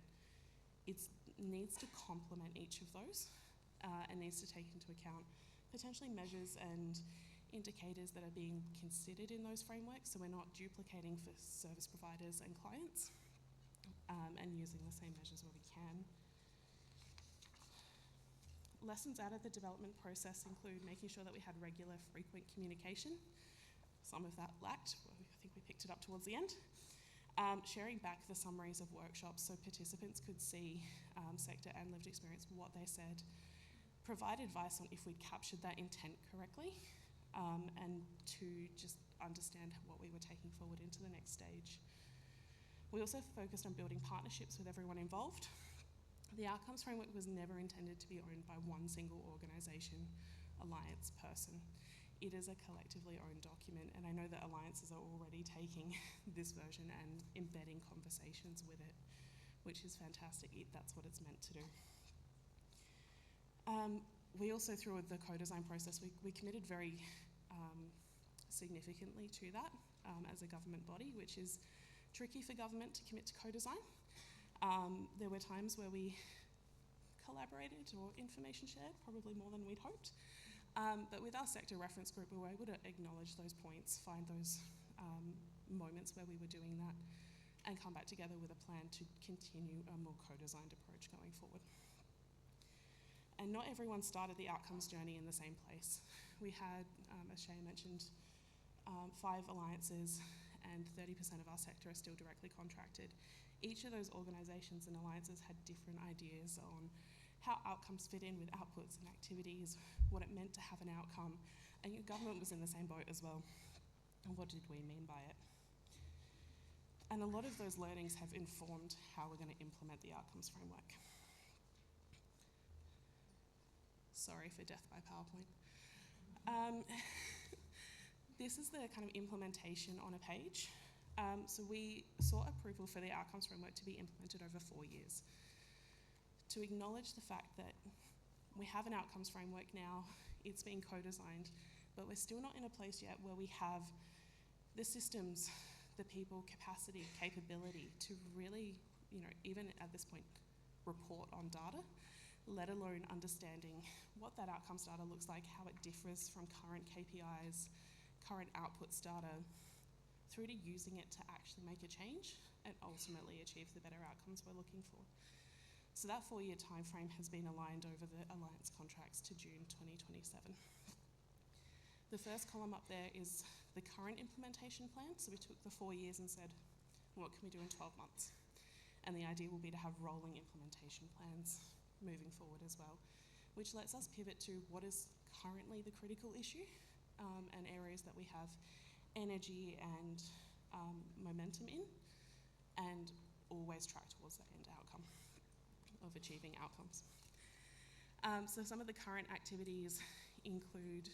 it needs to complement each of those and needs to take into account potentially measures and indicators that are being considered in those frameworks, so we're not duplicating for service providers and clients, and using the same measures where we can. Lessons out of the development process include making sure that we had regular, frequent communication. Some of that lacked. Well, I think we picked it up towards the end. Sharing back the summaries of workshops so participants could see sector and lived experience, what they said. Provide advice on if we'd captured that intent correctly, and to just understand what we were taking forward into the next stage. We also focused on building partnerships with everyone involved. The outcomes framework was never intended to be owned by one single organisation, alliance, person. It is a collectively owned document, and I know that alliances are already taking this version and embedding conversations with it, which is fantastic. That's what it's meant to do. We also, through the co-design process, we committed very significantly to that as a government body, which is tricky for government to commit to co-design. There were times where we collaborated or information shared, probably more than we'd hoped. But with our sector reference group, we were able to acknowledge those points, find those moments where we were doing that, and come back together with a plan to continue a more co-designed approach going forward. And not everyone started the outcomes journey in the same place. We had, as Shaya mentioned, 5 alliances, and 30% of our sector are still directly contracted. Each of those organisations and alliances had different ideas on how outcomes fit in with outputs and activities, what it meant to have an outcome, and your government was in the same boat as well. And what did we mean by it? And a lot of those learnings have informed how we're going to implement the outcomes framework. Sorry for death by PowerPoint. This is the kind of implementation on a page. So we sought approval for the outcomes framework to be implemented over 4 years. To acknowledge the fact that we have an outcomes framework now, it's been co-designed, but we're still not in a place yet where we have the systems, the people, capacity, capability to really, even at this point, report on data, let alone understanding what that outcomes data looks like, how it differs from current KPIs, current outputs data, through to using it to actually make a change and ultimately achieve the better outcomes we're looking for. So that 4-year time frame has been aligned over the Alliance contracts to June 2027. The first column up there is the current implementation plan. So we took the 4 years and said, what can we do in 12 months? And the idea will be to have rolling implementation plans moving forward as well, which lets us pivot to what is currently the critical issue and areas that we have energy and momentum in, and always track towards that end outcome of achieving outcomes. So some of the current activities include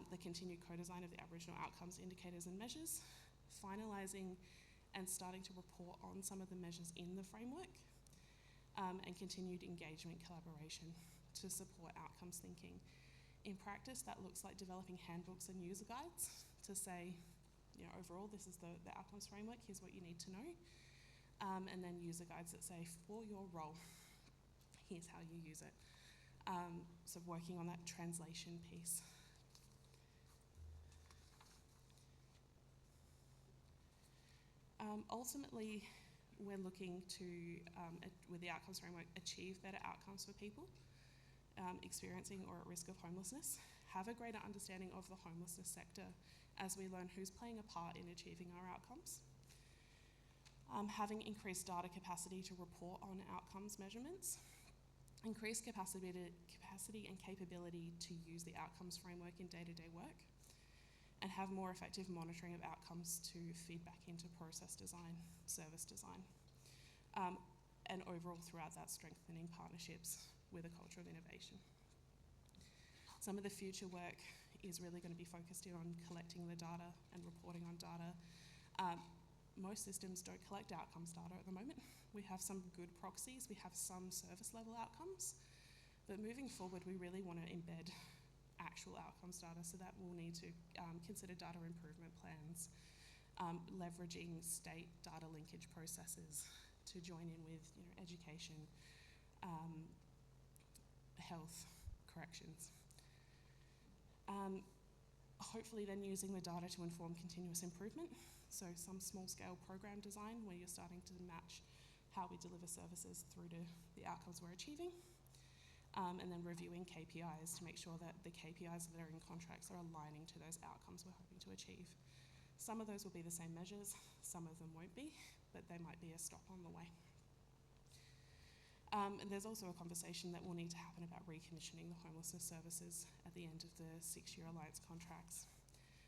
the continued co-design of the Aboriginal outcomes indicators and measures, finalising and starting to report on some of the measures in the framework, and continued engagement collaboration to support outcomes thinking. In practice, that looks like developing handbooks and user guides to say, overall, this is the outcomes framework, here's what you need to know, and then user guides that say, for your role, here's how you use it. So working on that translation piece. Ultimately, we're looking to, with the outcomes framework, achieve better outcomes for people experiencing or at risk of homelessness, have a greater understanding of the homelessness sector as we learn who's playing a part in achieving our outcomes. Having increased data capacity to report on outcomes measurements, increased capacity and capability to use the outcomes framework in day-to-day work, and have more effective monitoring of outcomes to feed back into process design, service design, and overall throughout that strengthening partnerships with a culture of innovation. Some of the future work is really going to be focused in on collecting the data and reporting on data. Most systems don't collect outcomes data at the moment. We have some good proxies, we have some service level outcomes, but moving forward we really want to embed actual outcomes data, so that we'll need to consider data improvement plans, leveraging state data linkage processes to join in with education, health, corrections. Hopefully then using the data to inform continuous improvement, so some small scale program design where you're starting to match how we deliver services through to the outcomes we're achieving, and then reviewing KPIs to make sure that the KPIs that are in contracts are aligning to those outcomes we're hoping to achieve. Some of those will be the same measures, some of them won't be, but they might be a stop on the way. And there's also a conversation that will need to happen about recommissioning the homelessness services at the end of the 6-year Alliance contracts.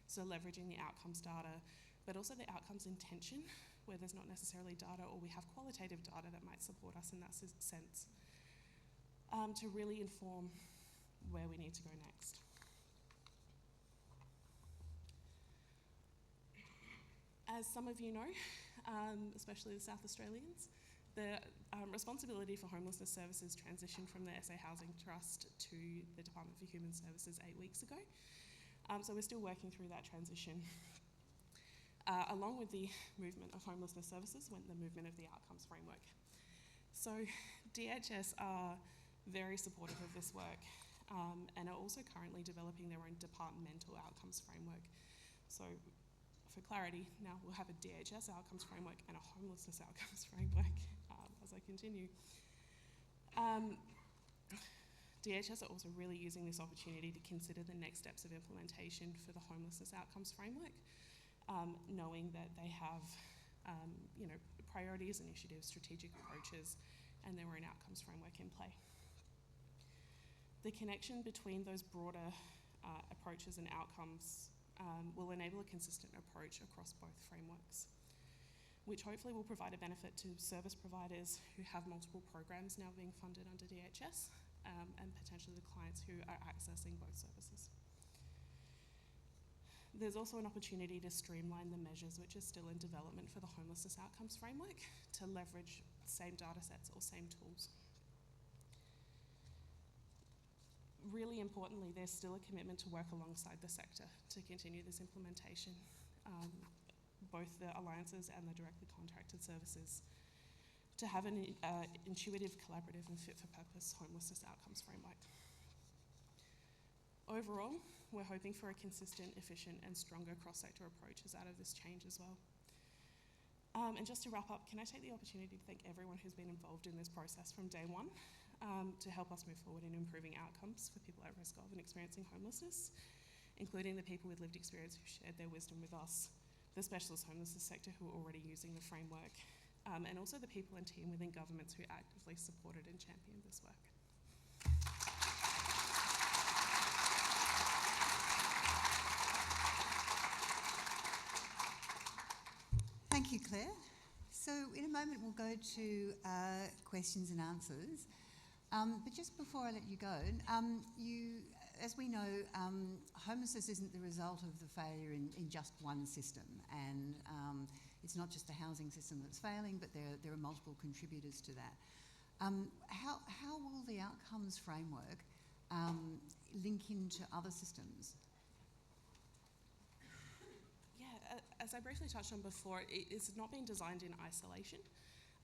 So leveraging the outcomes data, but also the outcomes intention, where there's not necessarily data or we have qualitative data that might support us in that sense, to really inform where we need to go next. As some of you know, especially the South Australians, the responsibility for homelessness services transitioned from the SA Housing Trust to the Department for Human Services 8 weeks ago. So we're still working through that transition. Along with the movement of homelessness services went the movement of the outcomes framework. So DHS are very supportive of this work and are also currently developing their own departmental outcomes framework. So for clarity, now we'll have a DHS outcomes framework and a homelessness outcomes framework as I continue. DHS are also really using this opportunity to consider the next steps of implementation for the homelessness outcomes framework, knowing that they have priorities, initiatives, strategic approaches, and their own outcomes framework in play. The connection between those broader approaches and outcomes will enable a consistent approach across both frameworks, which hopefully will provide a benefit to service providers who have multiple programs now being funded under DHS, and potentially the clients who are accessing both services. There's also an opportunity to streamline the measures which are still in development for the homelessness outcomes framework to leverage same data sets or same tools. Really importantly, there's still a commitment to work alongside the sector to continue this implementation, both the alliances and the directly contracted services, to have an intuitive, collaborative and fit-for-purpose homelessness outcomes framework. Overall, we're hoping for a consistent, efficient and stronger cross-sector approaches out of this change as well. And just to wrap up, can I take the opportunity to thank everyone who's been involved in this process from day one to help us move forward in improving outcomes for people at risk of and experiencing homelessness, including the people with lived experience who shared their wisdom with us, the specialist homelessness sector who are already using the framework, and also the people and team within governments who actively supported and championed this work. Thank you, Claire. So in a moment we'll go to questions and answers. But just before I let you go, as we know, homelessness isn't the result of the failure in just one system, and it's not just the housing system that's failing, but there are multiple contributors to that. How will the outcomes framework link into other systems? As I briefly touched on before, it's not been designed in isolation.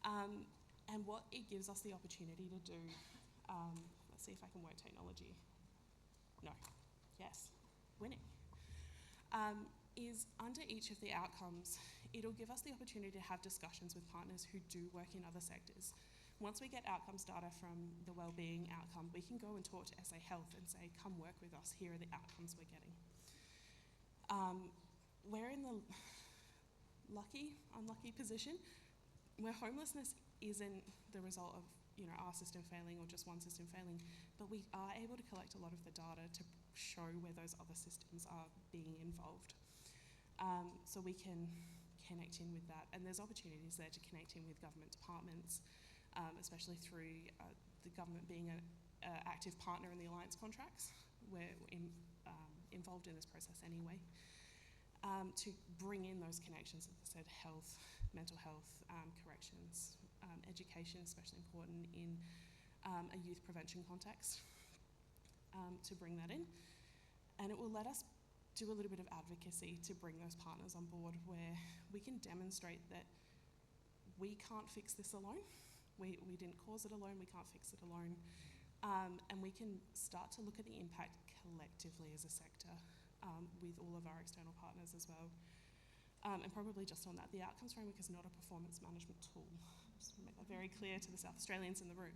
And what it gives us the opportunity to do, let's see if I can work technology. No. Yes. Winning. Is under each of the outcomes, it'll give us the opportunity to have discussions with partners who do work in other sectors. Once we get outcomes data from the wellbeing outcome, we can go and talk to SA Health and say, come work with us, here are the outcomes we're getting. We're in the unlucky position where homelessness isn't the result of our system failing or just one system failing, but we are able to collect a lot of the data to show where those other systems are being involved. So we can connect in with that, and there's opportunities there to connect in with government departments, especially through the government being an active partner in the alliance contracts. We're involved in this process anyway. To bring in those connections, as I said, health, mental health, corrections, education, especially important in a youth prevention context, to bring that in. And it will let us do a little bit of advocacy to bring those partners on board where we can demonstrate that we can't fix this alone. We didn't cause it alone, we can't fix it alone. And we can start to look at the impact collectively as a sector. With all of our external partners as well. And probably just on that, the outcomes framework is not a performance management tool. Just to make that very clear to the South Australians in the room.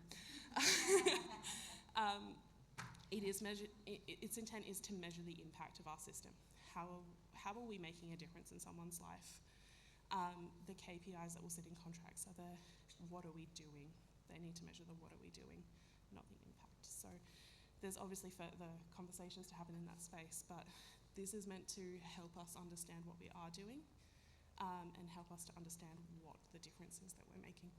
Its intent is to measure the impact of our system. How are we making a difference in someone's life? The KPIs that will sit in contracts are the what are we doing? They need to measure the what are we doing, not the impact. So there's obviously further conversations to happen in that space, but this is meant to help us understand what we are doing and help us to understand what the difference is that we're making.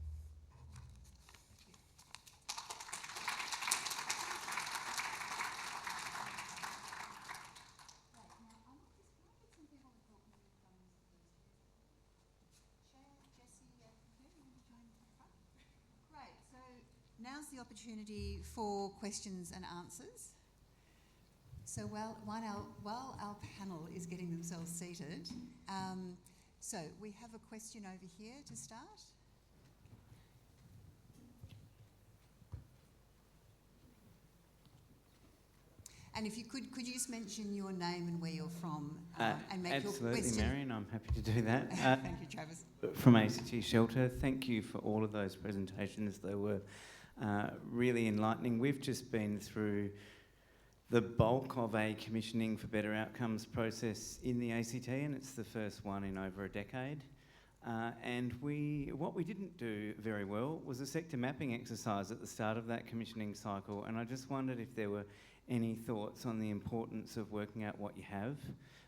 Great, so now's the opportunity for questions and answers. So while our panel is getting themselves seated, so we have a question over here to start. And if you could you just mention your name and where you're from and make your question? Absolutely, Marion, I'm happy to do that. Thank you, Travis. From ACT Shelter, thank you for all of those presentations. They were really enlightening. We've just been through the bulk of a commissioning for better outcomes process in the ACT, and it's the first one in over a decade. And what we didn't do very well was a sector mapping exercise at the start of that commissioning cycle, and I just wondered if there were any thoughts on the importance of working out what you have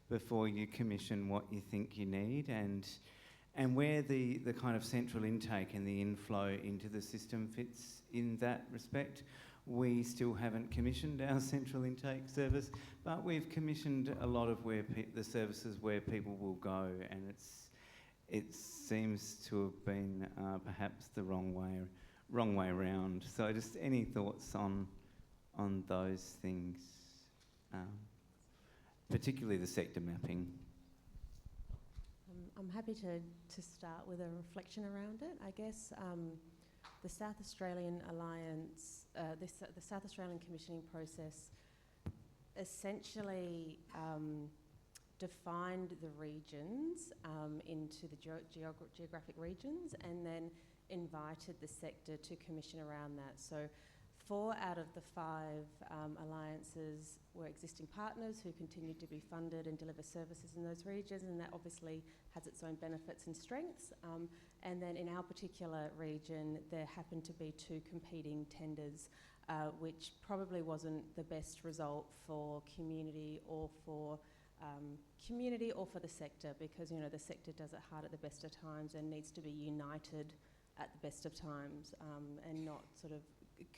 before you commission what you think you need, and where the kind of central intake and the inflow into the system fits in that respect. we still haven't commissioned our central intake service, but we've commissioned a lot of the services where people will go, and it seems to have been perhaps the wrong way around. So just any thoughts on those things, particularly the sector mapping? I'm happy to start with a reflection around it. I guess the South Australian Alliance, the South Australian commissioning process essentially defined the regions into the geographic regions, and then invited the sector to commission around that. So 4 out of the 5 alliances were existing partners who continued to be funded and deliver services in those regions, and that obviously has its own benefits and strengths. And then in our particular region, there happened to be 2 competing tenders, which probably wasn't the best result for community or for the sector, because the sector does it hard at the best of times and needs to be united at the best of times, and not sort of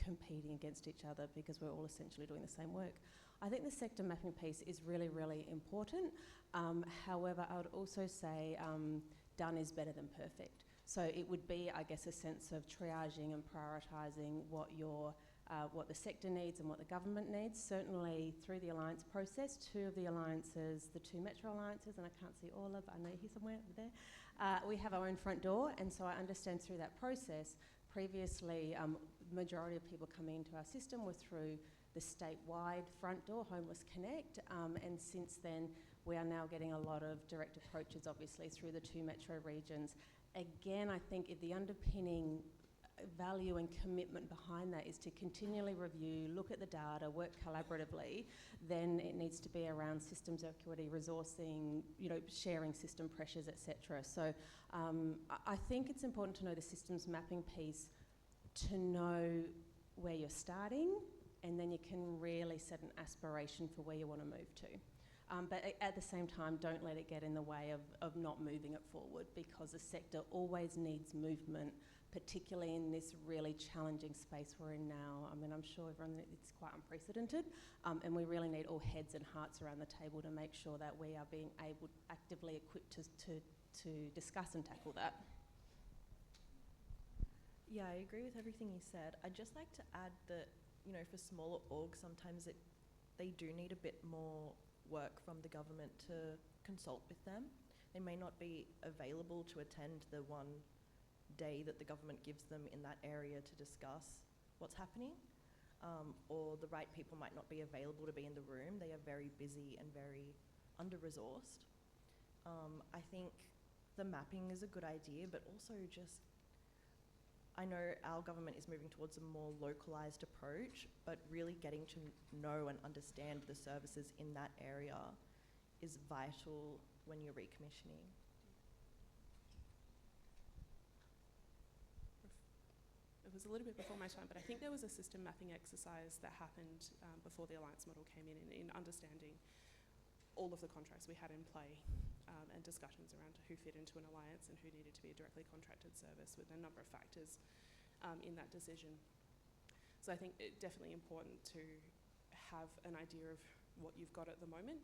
competing against each other, because we're all essentially doing the same work. I think the sector mapping piece is really, really important. However, I would also say done is better than perfect. So it would be, I guess, a sense of triaging and prioritising what the sector needs and what the government needs. Certainly through the alliance process, 2 of the alliances, the 2 metro alliances, and I can't see all of, I know you're here somewhere over there, we have our own front door, and so I understand through that process, previously the majority of people coming into our system were through the statewide front door, Homeless Connect, and since then we are now getting a lot of direct approaches, obviously, through the 2 metro regions. Again, I think if the underpinning value and commitment behind that is to continually review, look at the data, work collaboratively, then it needs to be around systems equity, resourcing, sharing system pressures, etc. So I think it's important to know the systems mapping piece, to know where you're starting, and then you can really set an aspiration for where you want to move to. But at the same time, don't let it get in the way of not moving it forward, because the sector always needs movement, particularly in this really challenging space we're in now. I mean, I'm sure everyone, it's quite unprecedented, and we really need all heads and hearts around the table to make sure that we are being actively equipped to discuss and tackle that. Yeah, I agree with everything you said. I'd just like to add that, for smaller orgs, sometimes they do need a bit more work from the government to consult with them. They may not be available to attend the one day that the government gives them in that area to discuss what's happening, or the right people might not be available to be in the room. They are very busy and very under-resourced. I think the mapping is a good idea, but also I know our government is moving towards a more localised approach, but really getting to know and understand the services in that area is vital when you're recommissioning. It was a little bit before my time, but I think there was a system mapping exercise that happened before the alliance model came in understanding all of the contracts we had in play, and discussions around who fit into an alliance and who needed to be a directly contracted service, with a number of factors in that decision. So I think it's definitely important to have an idea of what you've got at the moment.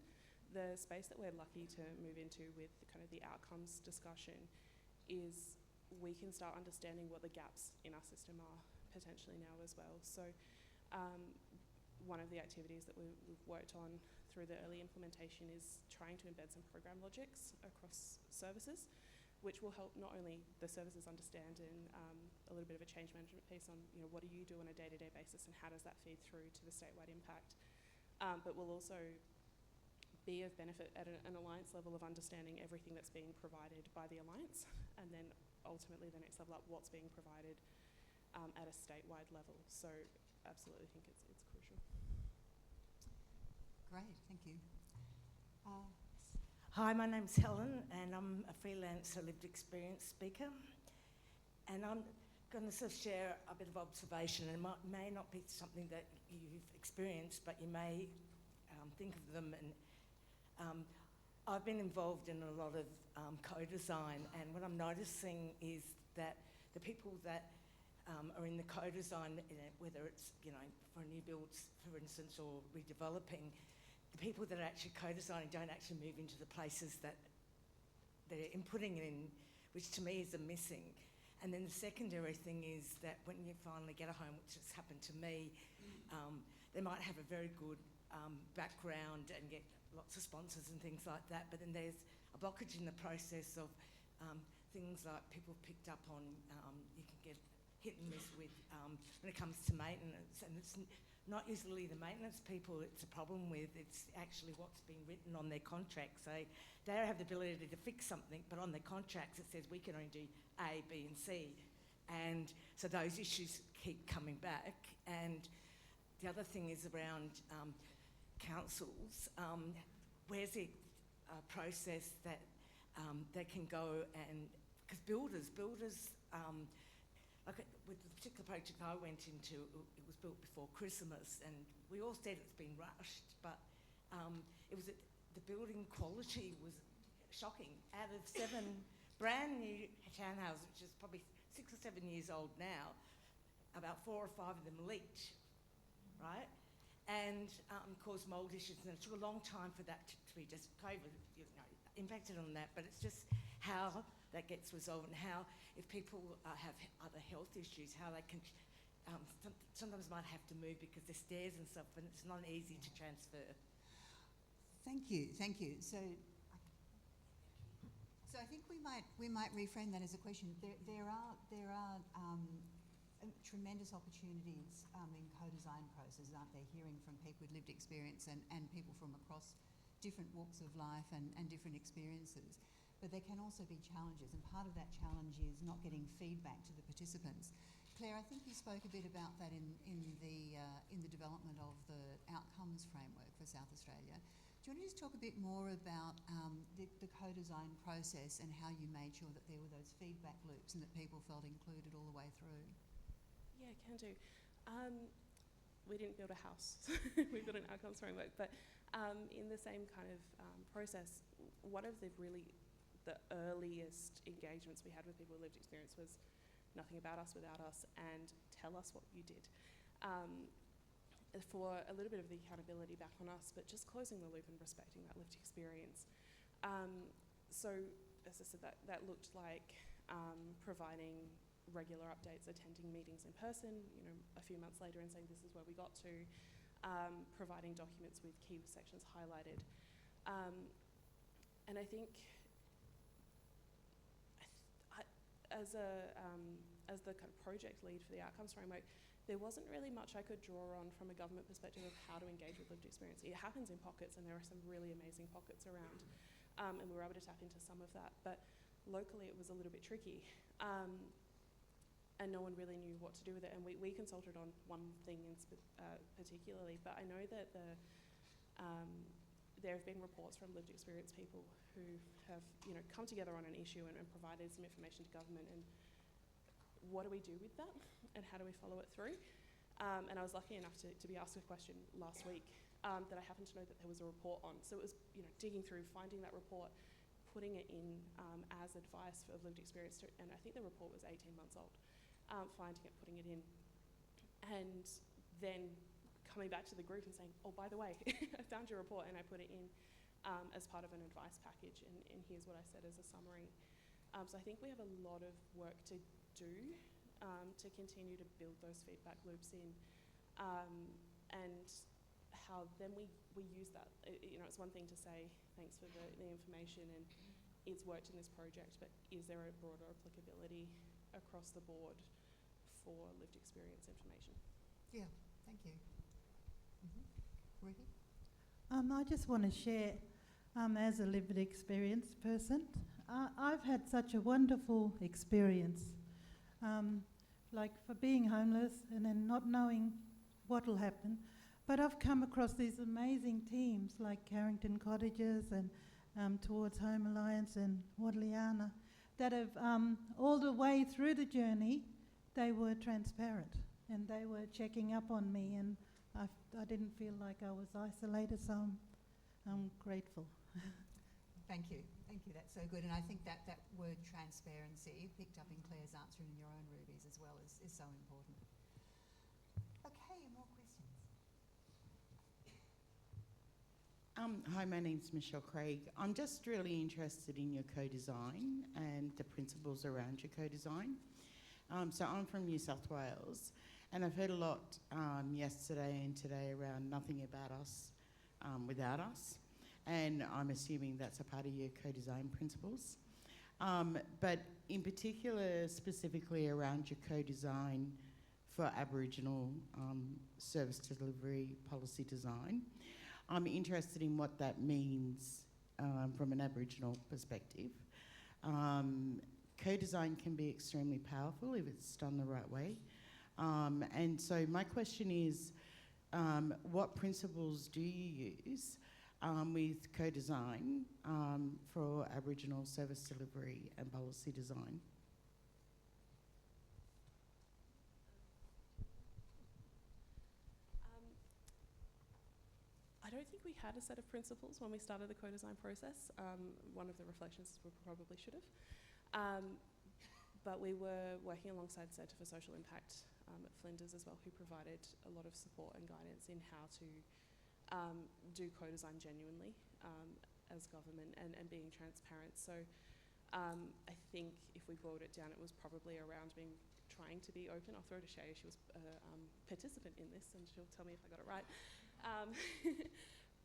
The space that we're lucky to move into with kind of the outcomes discussion is we can start understanding what the gaps in our system are potentially now as well. So one of the activities that we've worked on through the early implementation is trying to embed some program logics across services, which will help not only the services understand and a little bit of a change management piece on what do you do on a day-to-day basis and how does that feed through to the statewide impact, but will also be of benefit at an alliance level of understanding everything that's being provided by the alliance, and then ultimately the next level up, what's being provided at a statewide level. So absolutely think it's crucial. Great, thank you. Hi, my name's Helen, and I'm a freelance lived experience speaker. And I'm going to sort of share a bit of observation, and it may not be something that you've experienced, but you may think of them. And I've been involved in a lot of co-design, and what I'm noticing is that the people that are in the co-design, whether it's, you know, for new builds, for instance, or redeveloping, the people that are actually co-designing don't actually move into the places that they're inputting in, which to me is a missing. And then the secondary thing is that when you finally get a home, which has happened to me, they might have a very good background and get lots of sponsors and things like that, but then there's a blockage in the process of things like people picked up on, you can get hit and miss with when it comes to maintenance, and it's not usually the maintenance people it's a problem with, it's actually what's been written on their contracts. They have the ability to fix something, but on their contracts it says we can only do A, B and C, and so those issues keep coming back. And the other thing is around councils. Where's the process that they can go and, because builders, like with the particular project I went into, it was built before Christmas, and we all said it's been rushed, but it was the building quality was shocking. Out of 7 brand new townhouses, which is probably 6 or 7 years old now, about 4 or 5 of them leaked, right? And caused mould issues, and it took a long time for that to be just COVID, you know, impacted on that, but it's just how that gets resolved, and how if people have other health issues, how they can sometimes might have to move because there's stairs and stuff, and it's not easy to transfer. Thank you. So I think we might reframe that as a question. There are tremendous opportunities in co-design processes, aren't there? Hearing from people with lived experience and people from across different walks of life and different experiences. But there can also be challenges, and part of that challenge is not getting feedback to the participants. Clare, I think you spoke a bit about that in the development of the outcomes framework for South Australia. Do you want to just talk a bit more about the co-design process and how you made sure that there were those feedback loops and that people felt included all the way through? Yeah, can do. We didn't build a house. We built an outcomes framework, but in the same kind of process, one of the earliest engagements we had with people with lived experience was nothing about us without us, and tell us what you did. For a little bit of the accountability back on us, but just closing the loop and respecting that lived experience. So, as I said, that looked like providing regular updates, attending meetings in person, you know, a few months later and saying this is where we got to, providing documents with key sections highlighted. And I think as the kind of project lead for the outcomes framework, there wasn't really much I could draw on from a government perspective of how to engage with lived experience. It happens in pockets, and there are some really amazing pockets around, and we were able to tap into some of that. But locally, it was a little bit tricky, and no one really knew what to do with it. And we consulted on one thing particularly, but I know that there have been reports from lived experience people who have, you know, come together on an issue and provided some information to government. And what do we do with that, and how do we follow it through? And I was lucky enough to be asked a question last week that I happened to know that there was a report on. So it was, you know, digging through, finding that report, putting it in as advice for lived experience, and I think the report was 18 months old, finding it, putting it in, and then coming back to the group and saying, oh, by the way, I found your report and I put it in as part of an advice package, and here's what I said as a summary. So I think we have a lot of work to do to continue to build those feedback loops in, and how then we use that. You know, it's one thing to say thanks for the information and it's worked in this project, but is there a broader applicability across the board for lived experience information? Yeah, thank you. Rhubee? I just want to share, as a lived experience person, I've had such a wonderful experience, like for being homeless and then not knowing what will happen. But I've come across these amazing teams like Carrington Cottages and Towards Home Alliance and Wadliana that have, all the way through the journey, they were transparent and they were checking up on me, and I didn't feel like I was isolated, so I'm grateful. Thank you. Thank you, that's so good. And I think that that word transparency, picked up in Clare's answer and in your own Rhubee's as well, is so important. Okay, more questions? Hi, my name's Michelle Craig. I'm just really interested in your co-design and the principles around your co-design. So I'm from New South Wales, and I've heard a lot yesterday and today around nothing about us without us, and I'm assuming that's a part of your co-design principles. But in particular, specifically around your co-design for Aboriginal service delivery policy design, I'm interested in what that means from an Aboriginal perspective. Co-design can be extremely powerful if it's done the right way. And so my question is, what principles do you use with co-design for Aboriginal service delivery and policy design? I don't think we had a set of principles when we started the co-design process. One of the reflections is we probably should have. But we were working alongside Centre for Social Impact at Flinders as well, who provided a lot of support and guidance in how to do co-design genuinely as government and being transparent. So I think if we boiled it down, it was probably around trying to be open. I'll throw to Shaya, she was a participant in this and she'll tell me if I got it right.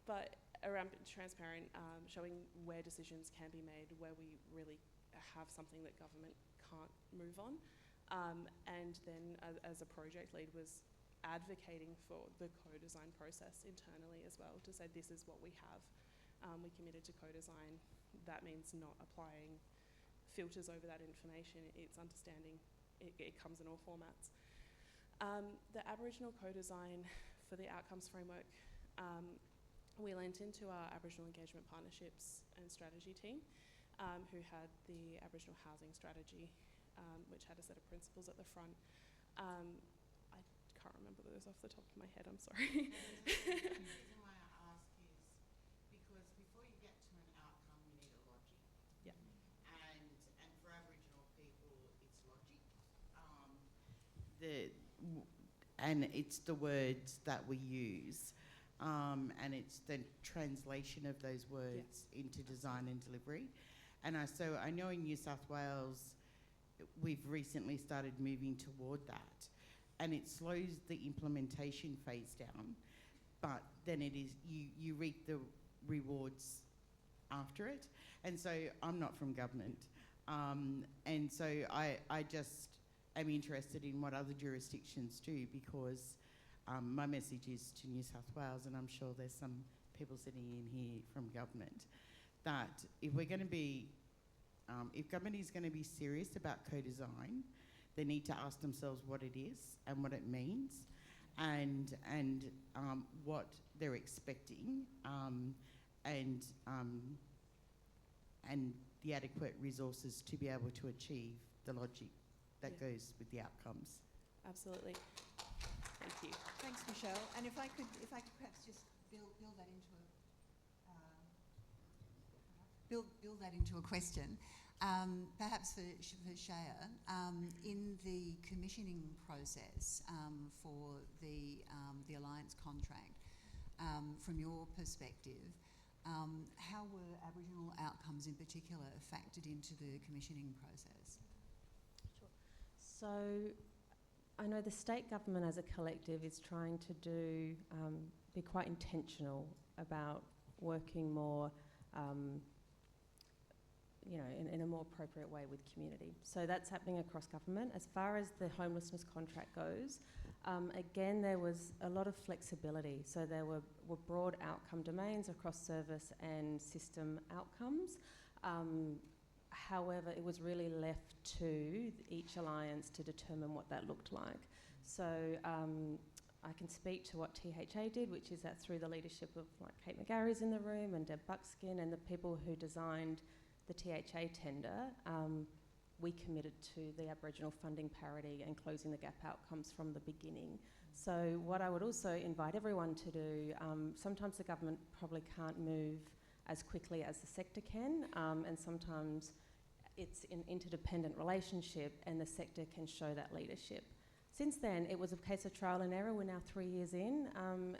But around transparent, showing where decisions can be made, where we really have something that government can't move on. And then as a project lead was advocating for the co-design process internally as well, to say this is what we have. We committed to co-design. That means not applying filters over that information. It's understanding it comes in all formats. The Aboriginal co-design for the outcomes framework, we lent into our Aboriginal Engagement Partnerships and Strategy team, who had the Aboriginal Housing Strategy, which had a set of principles at the front. I can't remember those off the top of my head, I'm sorry. The reason why I ask is because before you get to an outcome, you need a logic. Yeah. And for Aboriginal people, it's logic. And it's the words that we use. And it's the translation of those words into design and delivery. And so I know in New South Wales, we've recently started moving toward that. And it slows the implementation phase down, but then it is, you reap the rewards after it. And so I'm not from government. And so I just am interested in what other jurisdictions do, because my message is to New South Wales, and I'm sure there's some people sitting in here from government, that if we're going to be, if government is going to be serious about co-design, they need to ask themselves what it is and what it means, and what they're expecting, and the adequate resources to be able to achieve the logic that goes with the outcomes. Absolutely. Thank you. Thanks, Michelle. And if I could perhaps just build that into a question, perhaps for Shaya, in the commissioning process for the Alliance contract, from your perspective, how were Aboriginal outcomes in particular factored into the commissioning process? Sure. So I know the state government as a collective is trying to be quite intentional about working more, in a more appropriate way with community. So that's happening across government. As far as the homelessness contract goes, again, there was a lot of flexibility. So there were broad outcome domains across service and system outcomes. However, it was really left to each alliance to determine what that looked like. So I can speak to what THA did, which is that through the leadership of Kate McGarry's in the room and Deb Buckskin and the people who designed the THA tender, we committed to the Aboriginal funding parity and closing the gap outcomes from the beginning. So what I would also invite everyone to do, sometimes the government probably can't move as quickly as the sector can, and sometimes it's an interdependent relationship and the sector can show that leadership. Since then, it was a case of trial and error. We're now 3 years in,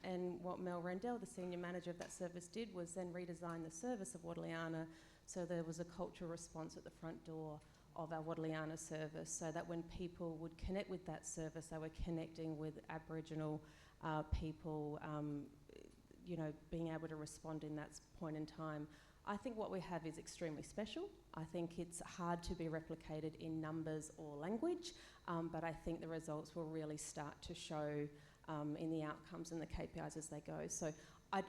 and what Mel Rendell, the senior manager of that service, did was then redesign the service of Wadaliana, so there was a cultural response at the front door of our Wadaliana service, so that when people would connect with that service, they were connecting with Aboriginal people, you know, being able to respond in that point in time. I think what we have is extremely special. I think it's hard to be replicated in numbers or language, but I think the results will really start to show in the outcomes and the KPIs as they go. So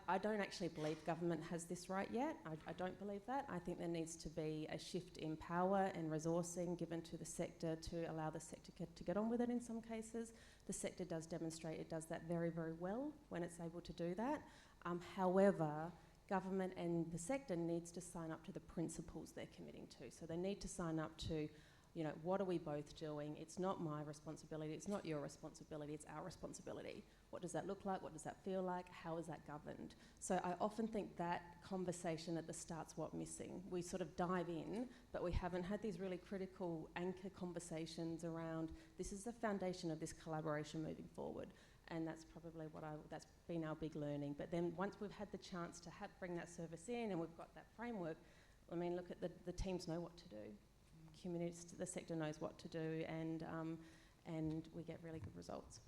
I don't actually believe government has this right yet. I don't believe that. I think there needs to be a shift in power and resourcing given to the sector to allow the sector to get on with it in some cases. The sector does demonstrate it does that very, very well when it's able to do that. However, government and the sector needs to sign up to the principles they're committing to. So they need to sign up to, you know, what are we both doing? It's not my responsibility, it's not your responsibility, it's our responsibility. What does that look like? What does that feel like? How is that governed? So I often think that conversation at the start's what's missing. We sort of dive in, but we haven't had these really critical anchor conversations around this is the foundation of this collaboration moving forward. And that's probably that's been our big learning. But then once we've had the chance to bring that service in and we've got that framework, I mean, look at the teams know what to do. Communities, the sector knows what to do, and we get really good results.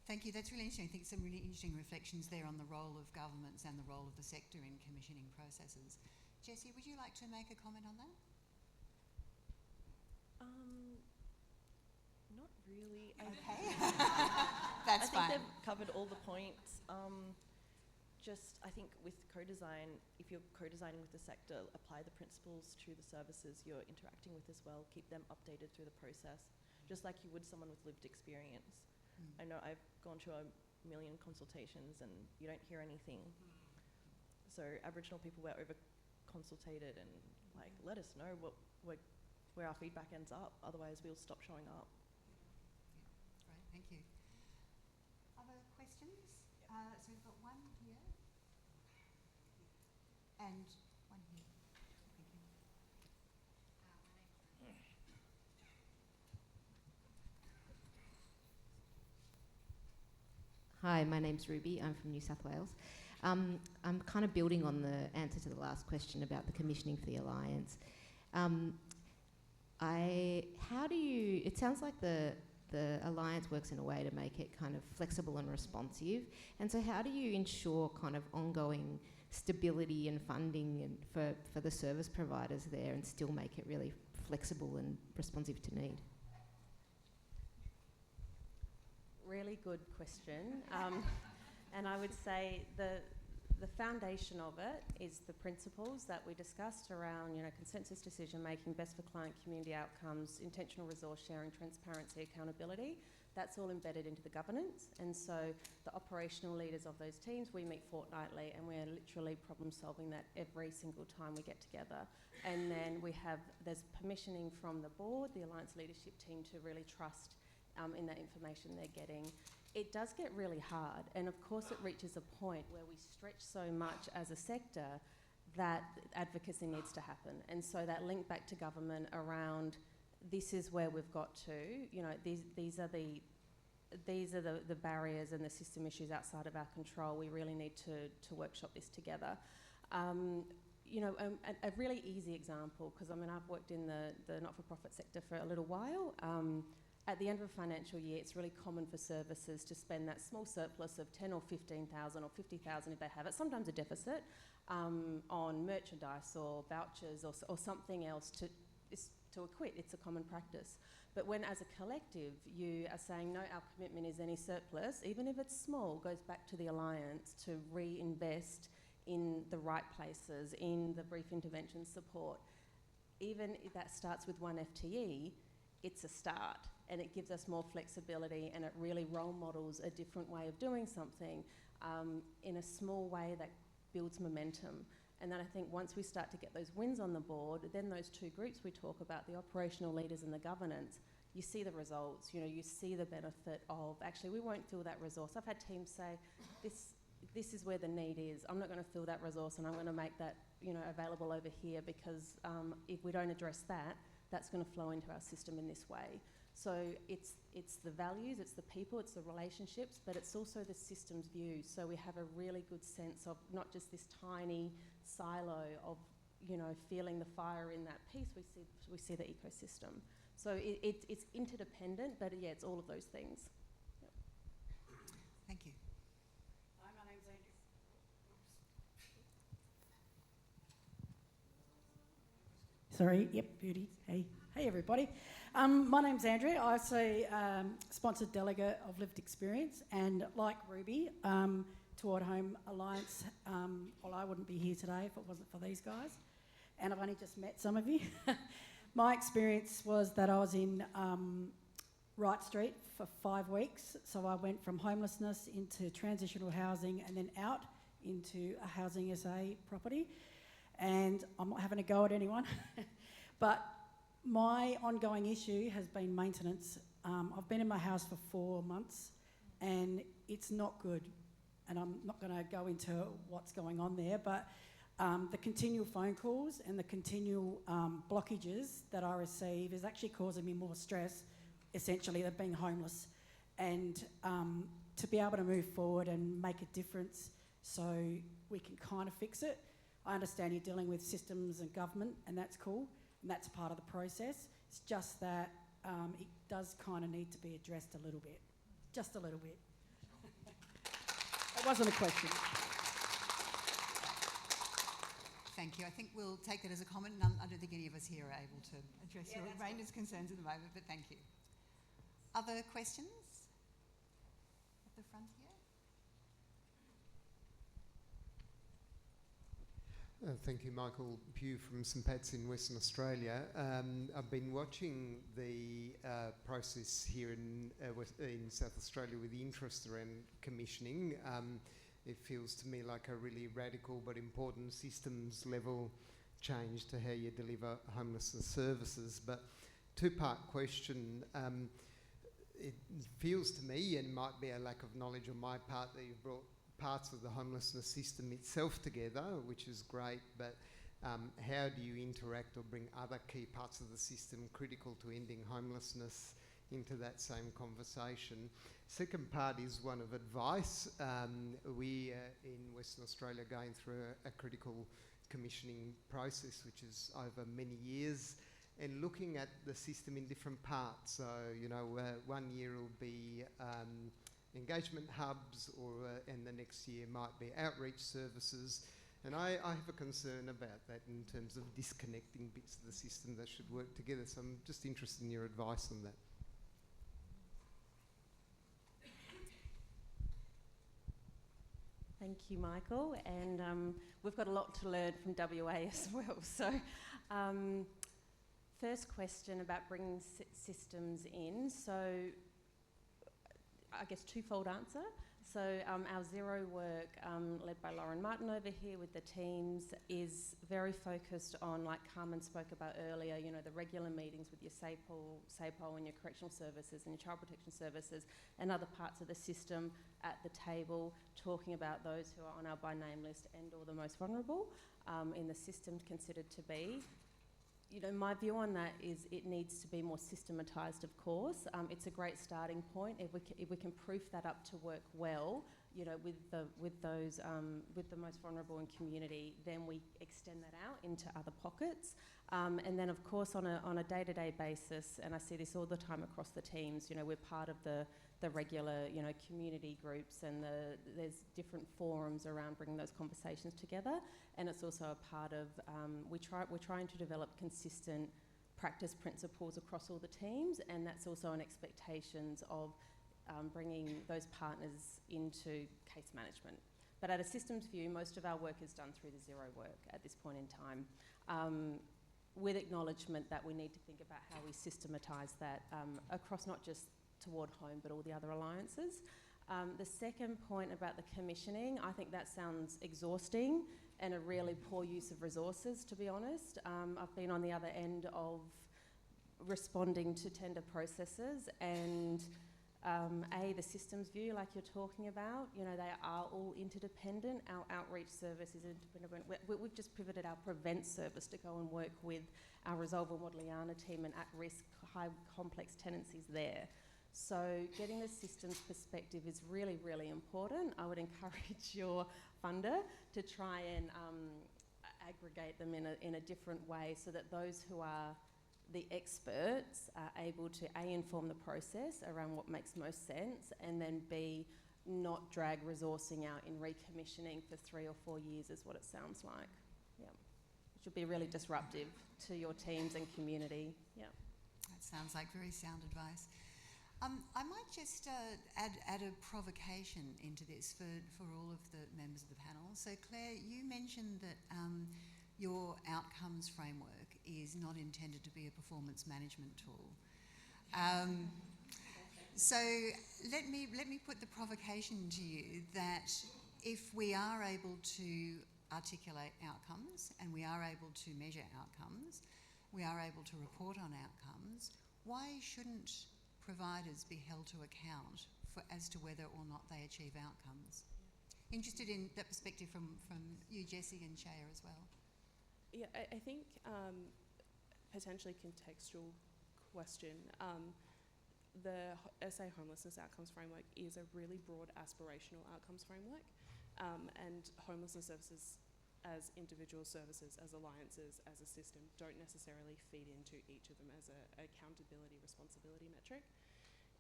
Thank you. That's really interesting. I think some really interesting reflections there on the role of governments and the role of the sector in commissioning processes. Jessie, would you like to make a comment on that? Not really. Okay. That's fine. I think they've covered all the points. I think with co-design, if you're co-designing with the sector, apply the principles to the services you're interacting with as well. Keep them updated through the process, just like you would someone with lived experience. I know I've gone to a million consultations and you don't hear anything. So Aboriginal people were over-consultated and let us know where our feedback ends up. Otherwise, we'll stop showing up. Great, thank you. Other questions? So we've got one here and one here. Thank you. Hi, my name's Rhubee. I'm from New South Wales. I'm kind of building on the answer to the last question about the commissioning for the Alliance. It sounds like the Alliance works in a way to make it kind of flexible and responsive. And so how do you ensure kind of ongoing stability and funding and for the service providers there and still make it really flexible and responsive to need? Really good question. And I would say the foundation of it is the principles that we discussed around, consensus decision making, best for client community outcomes, intentional resource sharing, transparency, accountability. That's all embedded into the governance. And so the operational leaders of those teams, we meet fortnightly and we're literally problem solving that every single time we get together. And then there's permissioning from the board, the Alliance leadership team, to really trust in that information they're getting. It does get really hard, and of course it reaches a point where we stretch so much as a sector that advocacy needs to happen. And so that link back to government around this is where we've got to, these are the barriers and the system issues outside of our control. We really need to workshop this together. A really easy example, because I've worked in the not-for-profit sector for a little while. At the end of a financial year, it's really common for services to spend that small surplus of 10 or 15,000 or 50,000 if they have it, sometimes a deficit, on merchandise or vouchers or something else to acquit. It's a common practice. But when, as a collective, you are saying, no, our commitment is any surplus, even if it's small, goes back to the Alliance to reinvest in the right places, in the brief intervention support. Even if that starts with one FTE, it's a start. And it gives us more flexibility, and it really role models a different way of doing something in a small way that builds momentum. And then I think once we start to get those wins on the board, then those two groups we talk about, the operational leaders and the governance, you see the results, you see the benefit of, actually, we won't feel that resource. I've had teams say, this is where the need is. I'm not going to fill that resource and I'm going to make that, available over here because if we don't address that, that's going to flow into our system in this way. So it's the values, it's the people, it's the relationships, but it's also the systems view. So we have a really good sense of not just this tiny silo of, feeling the fire in that piece. We see the ecosystem. So it's interdependent, but yeah, it's all of those things. Yep. Thank you. Hi, my name's Andrew. Sorry, yep, beauty. Hey everybody. My name's Andrea. I say sponsored delegate of lived experience, and like Rhubee, Toward Home Alliance, well, I wouldn't be here today if it wasn't for these guys, and I've only just met some of you. My experience was that I was in Wright Street for 5 weeks, so I went from homelessness into transitional housing and then out into a Housing SA property, and I'm not having a go at anyone, but my ongoing issue has been maintenance. I've been in my house for 4 months and it's not good. And I'm not going to go into what's going on there, but the continual phone calls and the continual blockages that I receive is actually causing me more stress, essentially, than being homeless. And to be able to move forward and make a difference so we can kind of fix it. I understand you're dealing with systems and government, and that's cool. And that's part of the process. It's just that it does kind of need to be addressed a little bit. Just a little bit. It wasn't a question. Thank you. I think we'll take that as a comment. I don't think any of us here are able to address your range of concerns at the moment, but thank you. Other questions? At the front here? Thank you, Michael Pugh from St Pat's in Western Australia. I've been watching the process here in South Australia with interest around commissioning. It feels to me like a really radical but important systems level change to how you deliver homelessness services. But two-part question. It feels to me, and might be a lack of knowledge on my part, that you've brought parts of the homelessness system itself together, which is great, but how do you interact or bring other key parts of the system critical to ending homelessness into that same conversation? Second part is one of advice. We in Western Australia are going through a critical commissioning process, which is over many years, and looking at the system in different parts. So, 1 year will be engagement hubs, and the next year might be outreach services. And I have a concern about that in terms of disconnecting bits of the system that should work together. So I'm just interested in your advice on that. Thank you, Michael. And we've got a lot to learn from WA as well. So first question about bringing systems in. So I guess twofold answer. So our zero work, led by Lauren Martin over here with the teams, is very focused on, like Carmen spoke about earlier, the regular meetings with your SAPOL and your correctional services and your child protection services and other parts of the system at the table, talking about those who are on our by name list and or the most vulnerable in the system considered to be. My view on that is it needs to be more systematised, of course. It's a great starting point. If we can proof that up to work well, with the most vulnerable in community, then we extend that out into other pockets. And then, of course, on a day-to-day basis, and I see this all the time across the teams, we're part of the regular, community groups, and there's different forums around bringing those conversations together. And it's also a part of, we're trying to develop consistent practice principles across all the teams, and that's also an expectations of bringing those partners into case management. But at a systems view, most of our work is done through the zero work at this point in time, with acknowledgement that we need to think about how we systematise that across not just Toward Home, but all the other alliances. The second point about the commissioning, I think that sounds exhausting and a really poor use of resources, to be honest. I've been on the other end of responding to tender processes, and The systems view, like you're talking about, you know, they are all interdependent. Our outreach service is independent. We've just pivoted our prevent service to go and work with our Resolve and Wadliana team and at-risk, high complex tenancies there. So getting the systems perspective is really, really important. I would encourage your funder to try and aggregate them in a different way so that those who are the experts are able to A, inform the process around what makes most sense, and then B, not drag resourcing out in recommissioning for 3 or 4 years is what it sounds like. Yeah. It should be really disruptive to your teams and community. Yeah. That sounds like very sound advice. I might just add a provocation into this for all of the members of the panel. So Clare, you mentioned that your outcomes framework is not intended to be a performance management tool. So let me put the provocation to you that if we are able to articulate outcomes and we are able to measure outcomes, we are able to report on outcomes, why shouldn't providers be held to account as to whether or not they achieve outcomes? Interested in that perspective from you, Jessie, and Shaya as well. Yeah, I think potentially contextual question. The SA Homelessness Outcomes Framework is a really broad aspirational outcomes framework, and homelessness services as individual services, as alliances, as a system, don't necessarily feed into each of them as a accountability, responsibility metric.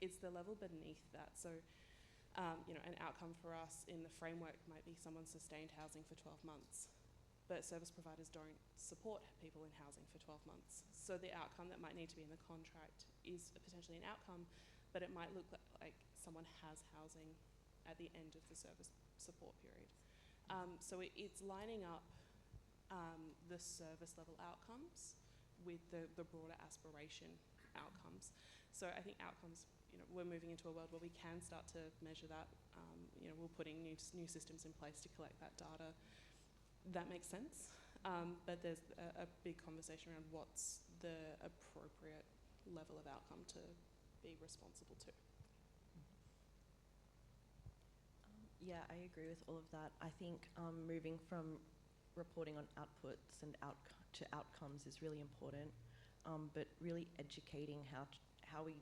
It's the level beneath that. So, you know, an outcome for us in the framework might be someone sustained housing for 12 months, but service providers don't support people in housing for 12 months. So the outcome that might need to be in the contract is potentially an outcome, but it might look like someone has housing at the end of the service support period. So it's lining up the service level outcomes with the broader aspiration outcomes. So I think outcomes, you know, we're moving into a world where we can start to measure that. You know, we're putting new systems in place to collect that data. That makes sense. But there's a big conversation around what's the appropriate level of outcome to be responsible to. Yeah, I agree with all of that. I think moving from reporting on outputs and to outcomes is really important, but really educating how we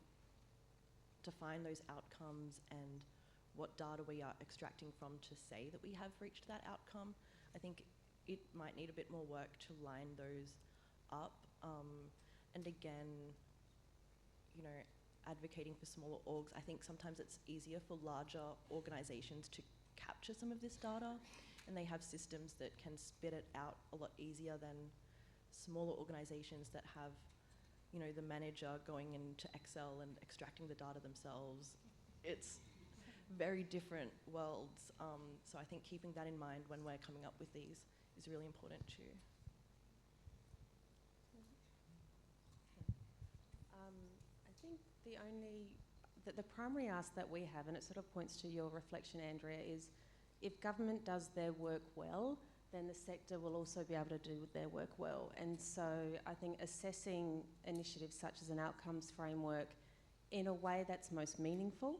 define those outcomes and what data we are extracting from to say that we have reached that outcome. I think it might need a bit more work to line those up. And again, you know, advocating for smaller orgs, I think sometimes it's easier for larger organisations to capture some of this data, and they have systems that can spit it out a lot easier than smaller organisations that have, you know, the manager going into Excel and extracting the data themselves. It's very different worlds. So I think keeping that in mind when we're coming up with these is really important too. I think the primary ask that we have, and it sort of points to your reflection, Andrea, is if government does their work well, then the sector will also be able to do their work well. And so I think assessing initiatives such as an outcomes framework in a way that's most meaningful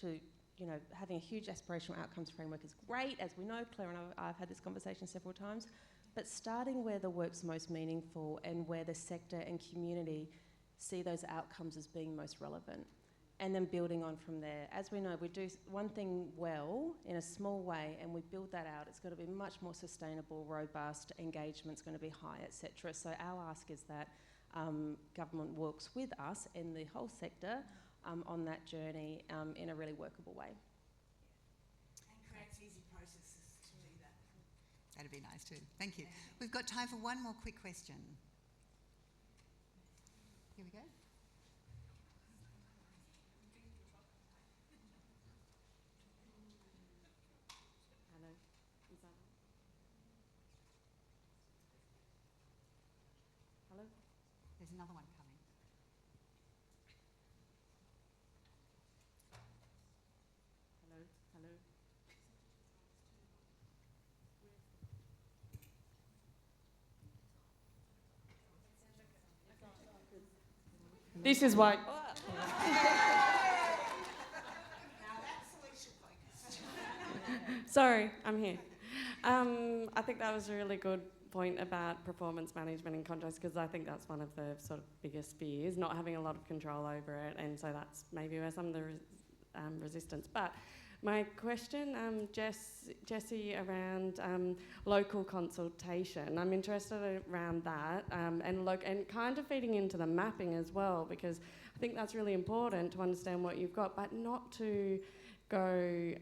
to, you know, having a huge aspirational outcomes framework is great. As we know, Clare and I've had this conversation several times, but starting where the work's most meaningful and where the sector and community see those outcomes as being most relevant, and then building on from there. As we know, we do one thing well in a small way and we build that out, it's going to be much more sustainable, robust, engagement's going to be high, etc. So our ask is that government works with us in the whole sector on that journey in a really workable way. And creates easy processes to do that. That'd be nice too. Thank you. We've got time for one more quick question. Here we go. Hello. Is that on? Hello? There's another one coming. Hello? Hello? This is why. Sorry, I'm here. I think that was a really good point about performance management in contracts, because I think that's one of the sort of biggest fears, not having a lot of control over it, and so that's maybe where some of the resistance. But my question, Jessie, around local consultation. I'm interested around that, and kind of feeding into the mapping as well, because I think that's really important to understand what you've got, but not to go,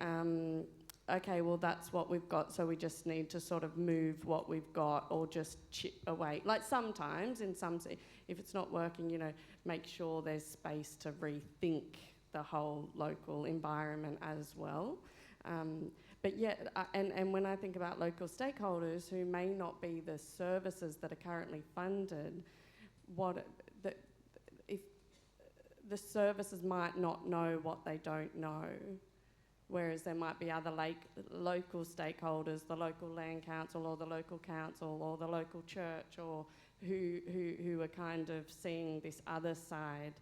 okay, well, that's what we've got, so we just need to sort of move what we've got or just chip away. Like sometimes, if it's not working, make sure there's space to rethink the whole local environment as well. But yet, and when I think about local stakeholders who may not be the services that are currently funded, if the services might not know what they don't know, whereas there might be other local stakeholders, the local land council or the local council or the local church, or who are kind of seeing this other side.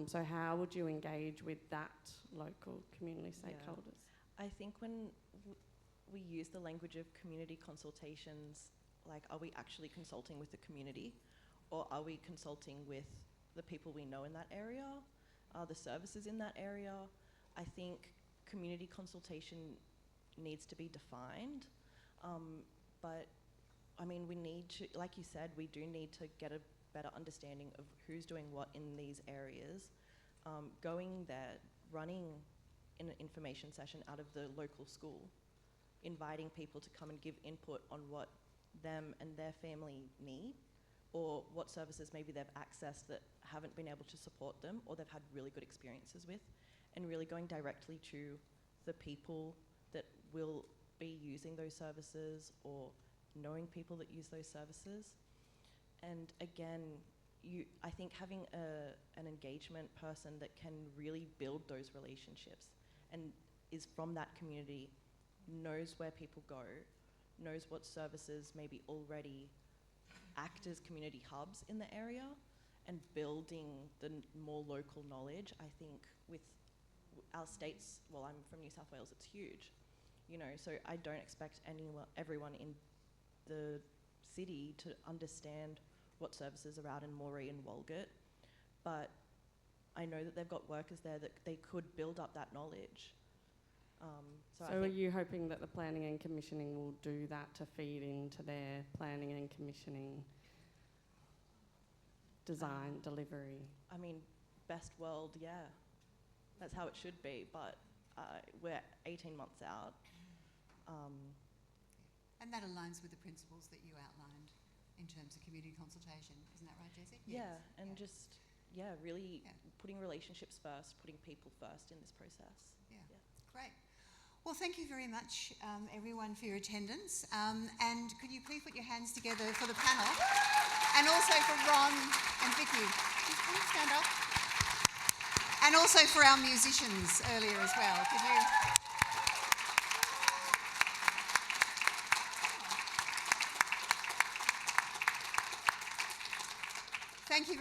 So how would you engage with that local community stakeholders? I think when we use the language of community consultations, like, are we actually consulting with the community, or are we consulting with the people we know in that area, the services in that area? I think community consultation needs to be defined, but I mean, we need to, like you said, we do need to get a better understanding of who's doing what in these areas, going there, running an information session out of the local school, inviting people to come and give input on what them and their family need, or what services maybe they've accessed that haven't been able to support them, or they've had really good experiences with, and really going directly to the people that will be using those services or knowing people that use those services. And again, I think having an engagement person that can really build those relationships and is from that community, knows where people go, knows what services maybe already act as community hubs in the area, and building the more local knowledge. I think with our states, well, I'm from New South Wales, it's huge, so I don't expect everyone in the city to understand what services are out in Moree and Walgett, but I know that they've got workers there that they could build up that knowledge. So are you hoping that the planning and commissioning will do that to feed into their planning and commissioning design, delivery? I mean, best world, yeah. That's how it should be, but we're 18 months out. And that aligns with the principles that you outlined in terms of community consultation. Isn't that right, Jessie? Yeah, yes. And just, really putting relationships first, putting people first in this process. Yeah. Great. Well, thank you very much, everyone, for your attendance. And could you please put your hands together for the panel, and also for Ron and Vicky. Please stand up. And also for our musicians earlier as well. Could you? Thank you very much.